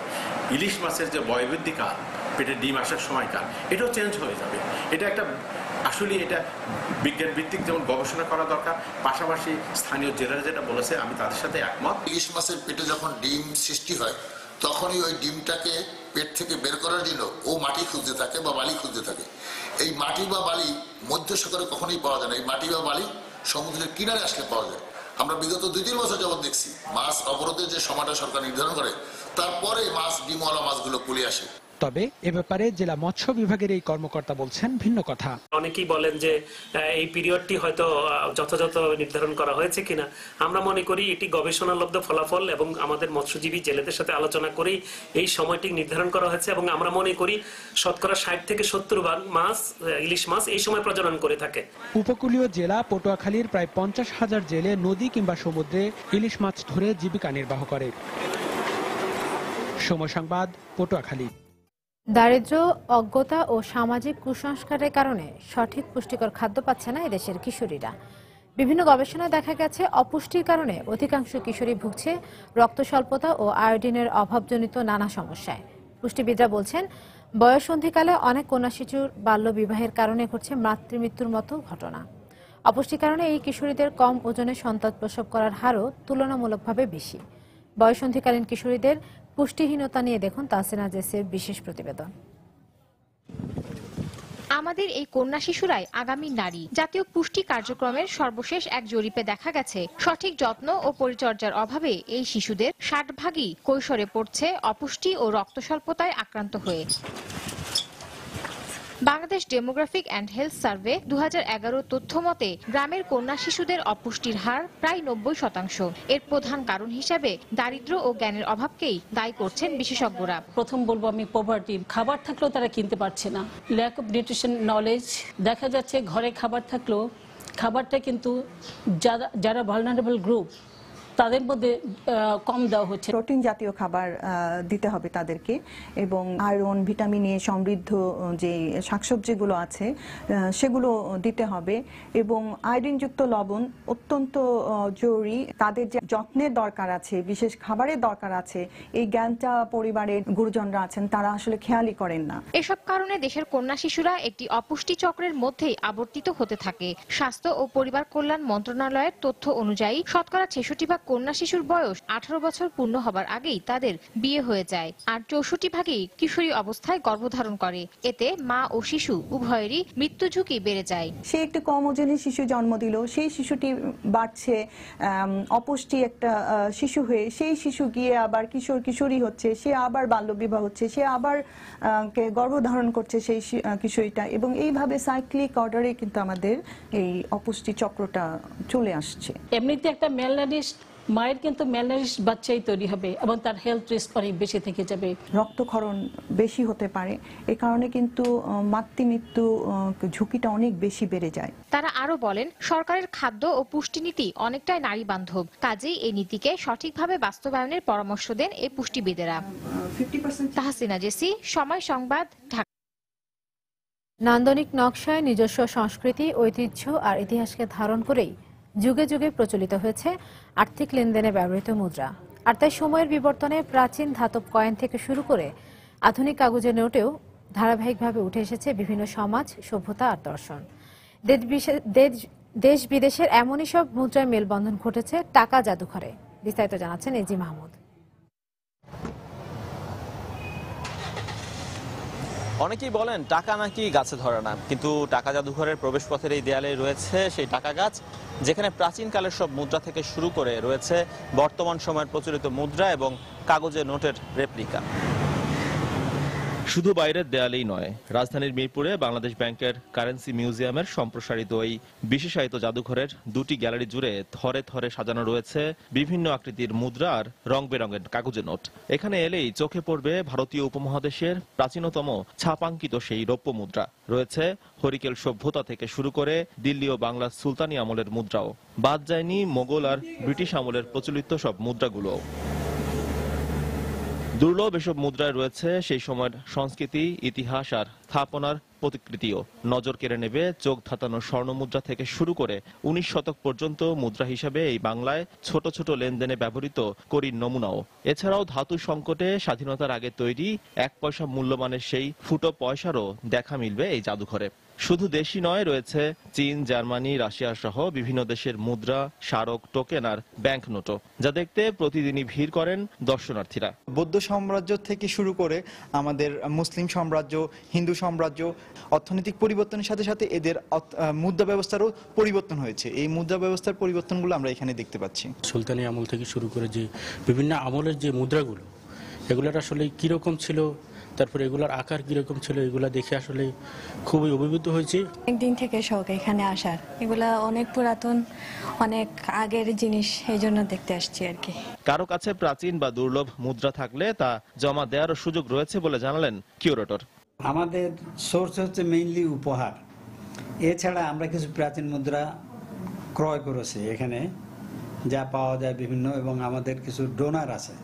ইলিশ মাছের যে বয়বৃদ্ধিকাল, পেটে ডিম আসার সময়কাল, এটাও চেঞ্জ হয়ে যাবে। এটা একটা আসলে এটা বিজ্ঞান ভিত্তিক যেমন গবেষণা করা দরকার, পাশাপাশি স্থানীয় জেলারা যেটা বলেছে আমি তাদের সাথে একমত। ইলিশ মাছের পেটে যখন ডিম সৃষ্টি হয় তখনই ওই ডিমটাকে পেট থেকে বের করার জন্য ও মাটি খুঁজতে থাকে বা বালি খুঁজতে থাকে। এই মাটি বা বালি মধ্যসাগরে কখনোই পাওয়া যায় না। এই মাটি বা বালি সমুদ্রের কিনারে আসলে পাওয়া যায়। আমরা বিগত 2-3 বছর যাবত দেখছি মাছ অবরোধের যে সময়টা সরকার নির্ধারণ করে, তারপরে মাছ ডিমওয়ালা মাছগুলো কুলে আসে। তবে এ ব্যাপারে জেলা মৎস্য বিভাগের এই কর্মকর্তা বলছেন ভিন্ন কথা। অনেকেই বলেন যে এই পিরিয়ডটি হয়তো যথাযথ নির্ধারণ করা হয়েছে কিনা। আমরা মনে করি এটি গবেষণালব্ধ ফলাফল এবং আমাদের মৎস্যজীবী জেলেদের সাথে আলোচনা করেই এই সময়টি নির্ধারণ করা হয়েছে এবং আমরা মনে করি শতকরা 60 থেকে 70 ভাগ মাছ, ইলিশ মাছ এই সময় প্রজনন করে থাকে। উপকূলীয় জেলা পটুয়াখালীর প্রায় 50,000 জেলে নদী কিংবা সমুদ্রে ইলিশ মাছ ধরে জীবিকা নির্বাহ করে। সময় সংবাদ, পটুয়াখালী। দারিদ্র্য, অজ্ঞতা ও সামাজিক কুসংস্কারের কারণে সঠিক পুষ্টিকর খাদ্য পাচ্ছে না এদেশের কিশোরীরা। বিভিন্ন গবেষণায় দেখা গেছে, অপুষ্টির কারণে অধিকাংশ কিশোরী ভুগছে রক্ত স্বল্পতা ও আয়োডিনের অভাবজনিত নানা সমস্যায়। পুষ্টিবিদরা বলছেন, বয়ঃসন্ধিকালে অনেক কন্যা শিশুর বাল্য বিবাহের কারণে ঘটছে মাতৃমৃত্যুর মতো ঘটনা। অপুষ্টির কারণে এই কিশোরীদের কম ওজনে সন্তান প্রসব করার হারও তুলনামূলকভাবে বেশি। বয়ঃসন্ধিকালীন কিশোরীদের পুষ্টিহীনতা নিয়ে দেখুন তাহসিনা জেসের বিশেষ প্রতিবেদন। আমাদের এই কন্যা শিশুরাই আগামী নারী। জাতীয় পুষ্টি কার্যক্রমের সর্বশেষ এক জরিপে দেখা গেছে, সঠিক যত্ন ও পরিচর্যার অভাবে এই শিশুদের 60 ভাগই কৈশোরে পড়ছে অপুষ্টি ও রক্ত স্বল্পতায় আক্রান্ত হয়ে। Bangladesh demographic and health survey 2011 তথ্য মতে গ্রামের কন্যা শিশুদের অপুষ্টির হার প্রায় 90%। এর প্রধান কারণ হিসেবে দারিদ্র্য ও জ্ঞানের অভাবকেই দায়ী করছেন বিশেষজ্ঞরা। প্রথম বলবো আমি পভার্টি, খাবার থাকলেও তারা কিনতে পারছে না। ল্যাক অফ নিউট্রিশন নলেজ, দেখা যাচ্ছে ঘরে খাবার থাকলেও খাবারটা কিন্তু যারা ভালনারেবল গ্রুপ তাদের মধ্যে কম দেওয়া হচ্ছে। প্রোটিন জাতীয় খাবার দিতে হবে তাদেরকে, এবং আয়রন, ভিটামিন এ সমৃদ্ধ যে শাকসবজিগুলো আছে সেগুলো দিতে হবে, এবং আয়োডিনযুক্ত লবণ অত্যন্ত জরুরি। তাদের যে যত্নের দরকার আছে, বিশেষ খাবারের দরকার আছে, এই জ্ঞানটা পরিবারের গুরুজনরা আছেন তারা আসলে খেয়ালই করেন না। এসব কারণে দেশের কন্যা শিশুরা একটি অপুষ্টি চক্রের মধ্যেই আবর্তিত হতে থাকে। স্বাস্থ্য ও পরিবার কল্যাণ মন্ত্রণালয়ের তথ্য অনুযায়ী শতকরা 66% কন্যা শিশুর বয়স 18 বছর পূর্ণ হবার আগেই তাদের বিয়ে হয়ে যায়, আর 64% কিশোরী অবস্থায় গর্ভধারণ করে। এতে মা ও শিশু উভয়েরই মৃত্যু ঝুঁকি বেড়ে যায়। সে একটি কম ওজনের শিশু জন্ম দিল, সেই শিশুটি বাড়ছে অপুষ্টি একটা শিশু হয়ে, সেই শিশু গিয়ে আবার কিশোরী হচ্ছে, সে আবার বাল্যবিবাহ হচ্ছে, সে আবার গর্ভধারণ করছে সেই কিশোরীটা, এবং এইভাবে সাইক্লিক অর্ডারে কিন্তু আমাদের এই অপুষ্টি চক্রটা চলে আসছে। এমনিতে একটা ম্যালনারিশড মায়ের কিন্তু ম্যালনারিশড বাচ্চাই তৈরি হবে এবং তার হেলথ রিস্ক অনেক বেশি থেকে যাবে। রক্তক্ষরণ বেশি হতে পারে, এ কারণে কিন্তু মাতৃমৃত্যু ঝুঁকিটা অনেক বেশি বেড়ে যায়। তারা আরো বলেন, সরকারের খাদ্য ও পুষ্টি নীতি অনেকটাই নারী বান্ধব, কাজেই এই নীতিকে সঠিকভাবে বাস্তবায়নের পরামর্শ দেন এই পুষ্টিবিদেরা। তাহসিনা জেসি, সময় সংবাদ, ঢাকা। নান্দনিক নকশায় নিজস্ব সংস্কৃতি, ঐতিহ্য আর ইতিহাসকে ধারণ করেই যুগে যুগে প্রচলিত হয়েছে আর্থিক লেনদেনে ব্যবহৃত মুদ্রা। আর তাই সময়ের বিবর্তনে প্রাচীন ধাতব কয়েন থেকে শুরু করে আধুনিক কাগজের নোটেও ধারাবাহিকভাবে উঠে এসেছে বিভিন্ন সমাজ, সভ্যতা আর দর্শন। দেশ বিদেশের এমনই সব মুদ্রায় মেলবন্ধন ঘটেছে টাকা জাদুঘরে। বিস্তারিত জানাচ্ছেন এজি মাহমুদ। অনেকেই বলেন টাকা নাকি গাছে ধরে না, কিন্তু টাকা জাদুঘরের প্রবেশপথের এই দেয়ালে রয়েছে সেই টাকা গাছ, যেখানে প্রাচীনকালের সব মুদ্রা থেকে শুরু করে রয়েছে বর্তমান সময়ের প্রচলিত মুদ্রা এবং কাগজের নোটের রেপ্লিকা। শুধু বাইরের দেয়ালেই নয়, রাজধানীর মিরপুরে বাংলাদেশ ব্যাংকের কারেন্সি মিউজিয়ামের সম্প্রসারিত এই বিশেষায়িত জাদুঘরের দুটি গ্যালারি জুড়ে থরে থরে সাজানো রয়েছে বিভিন্ন আকৃতির মুদ্রা আর রং বেরঙের কাগজের নোট। এখানে এলেই চোখে পড়বে ভারতীয় উপমহাদেশের প্রাচীনতম ছাপাঙ্কিত সেই রৌপ্য মুদ্রা। রয়েছে হরিকেল সভ্যতা থেকে শুরু করে দিল্লি ও বাংলার সুলতানি আমলের মুদ্রাও। বাদ যায়নি মোগল আর ব্রিটিশ আমলের প্রচলিত সব মুদ্রাগুলো। দুর্লভ এসব মুদ্রায় রয়েছে সেই সময়ের সংস্কৃতি, ইতিহাস আর স্থাপনার প্রতিকৃতিও। নজর কেড়ে নেবে চোখ ধাঁধানো স্বর্ণ মুদ্রা থেকে শুরু করে 19 শতক পর্যন্ত মুদ্রা হিসাবে এই বাংলায় ছোট ছোট লেনদেনে ব্যবহৃত করির নমুনাও। এছাড়াও ধাতু সংকটে স্বাধীনতার আগে তৈরি 1 পয়সা মূল্যমানের সেই ফুটো পয়সারও দেখা মিলবে এই জাদুঘরে। শুধু দেশি নয়, রয়েছে চীন, জার্মানি, রাশিয়া সহ বিভিন্ন দেশের মুদ্রা, স্মারক, টোকেন আর ব্যাংক নোটও, যা দেখতে প্রতিদিনই ভিড় করেন দর্শনার্থীরা। বৌদ্ধ সাম্রাজ্য থেকে শুরু করে আমাদের মুসলিম সাম্রাজ্য, হিন্দু সাম্রাজ্য, অর্থনৈতিক পরিবর্তনের সাথে সাথে এদের মুদ্রা ব্যবস্থারও পরিবর্তন হয়েছে। এই মুদ্রা ব্যবস্থার পরিবর্তনগুলো আমরা এখানে দেখতে পাচ্ছি। সুলতানি আমল থেকে শুরু করে যে বিভিন্ন আমলের যে মুদ্রাগুলো, এগুলোর আসলে কিরকম ছিল, তারপরে এগুলোর আকার কিরকম ছিল, এগুলা দেখে আসলে খুবই অভিভূত হয়েছি। একদিন থেকে শখ এখানে আসার, এগুলা অনেক পুরাতন, অনেক আগের জিনিস, এই জন্য দেখতে আসছি আর কি। কারো কাছে প্রাচীন বা দুর্লভ মুদ্রা থাকলে তা জমা দেওয়ারও সুযোগ রয়েছে বলে জানালেন কিউরেটর। আমাদের সোর্স হচ্ছে মেইনলি উপহার, এছাড়া আমরা কিছু প্রাচীন মুদ্রা ক্রয় করেছি এখানে, যা পাওয়া যায় বিভিন্ন, এবং আমাদের কিছু ডোনার আছে,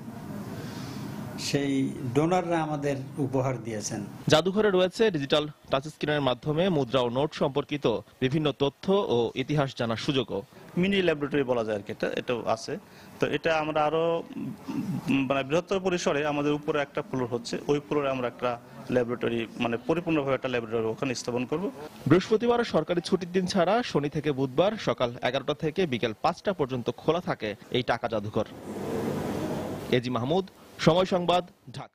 সেই ডোনাররা আমাদের উপহার দিয়েছেন। জাদুঘরে রয়েছে ডিজিটাল টাচ স্ক্রিনের মাধ্যমে মুদ্রা ও নোট সম্পর্কিত বিভিন্ন তথ্য ও ইতিহাস জানার সুযোগও। মিনি ল্যাবরেটরি বলা যায় আর কি, এটাও আছে। তো এটা আমরা আরো মানে বৃহত্তর পরিসরে, আমাদের উপরে একটা ফ্লোর হচ্ছে, ওই ফ্লোরে আমরা একটা ল্যাবরেটরি, মানে পরিপূর্ণভাবে একটা ল্যাবরেটরি ওখানে স্থাপন করব। বৃহস্পতিবার সরকারি ছুটির দিন ছাড়া শনি থেকে বুধবার সকাল 11টা থেকে বিকেল 5টা পর্যন্ত খোলা থাকে এই টাকা জাদুঘর। এজি মাহমুদ, সময় সংবাদ, ঢাকা।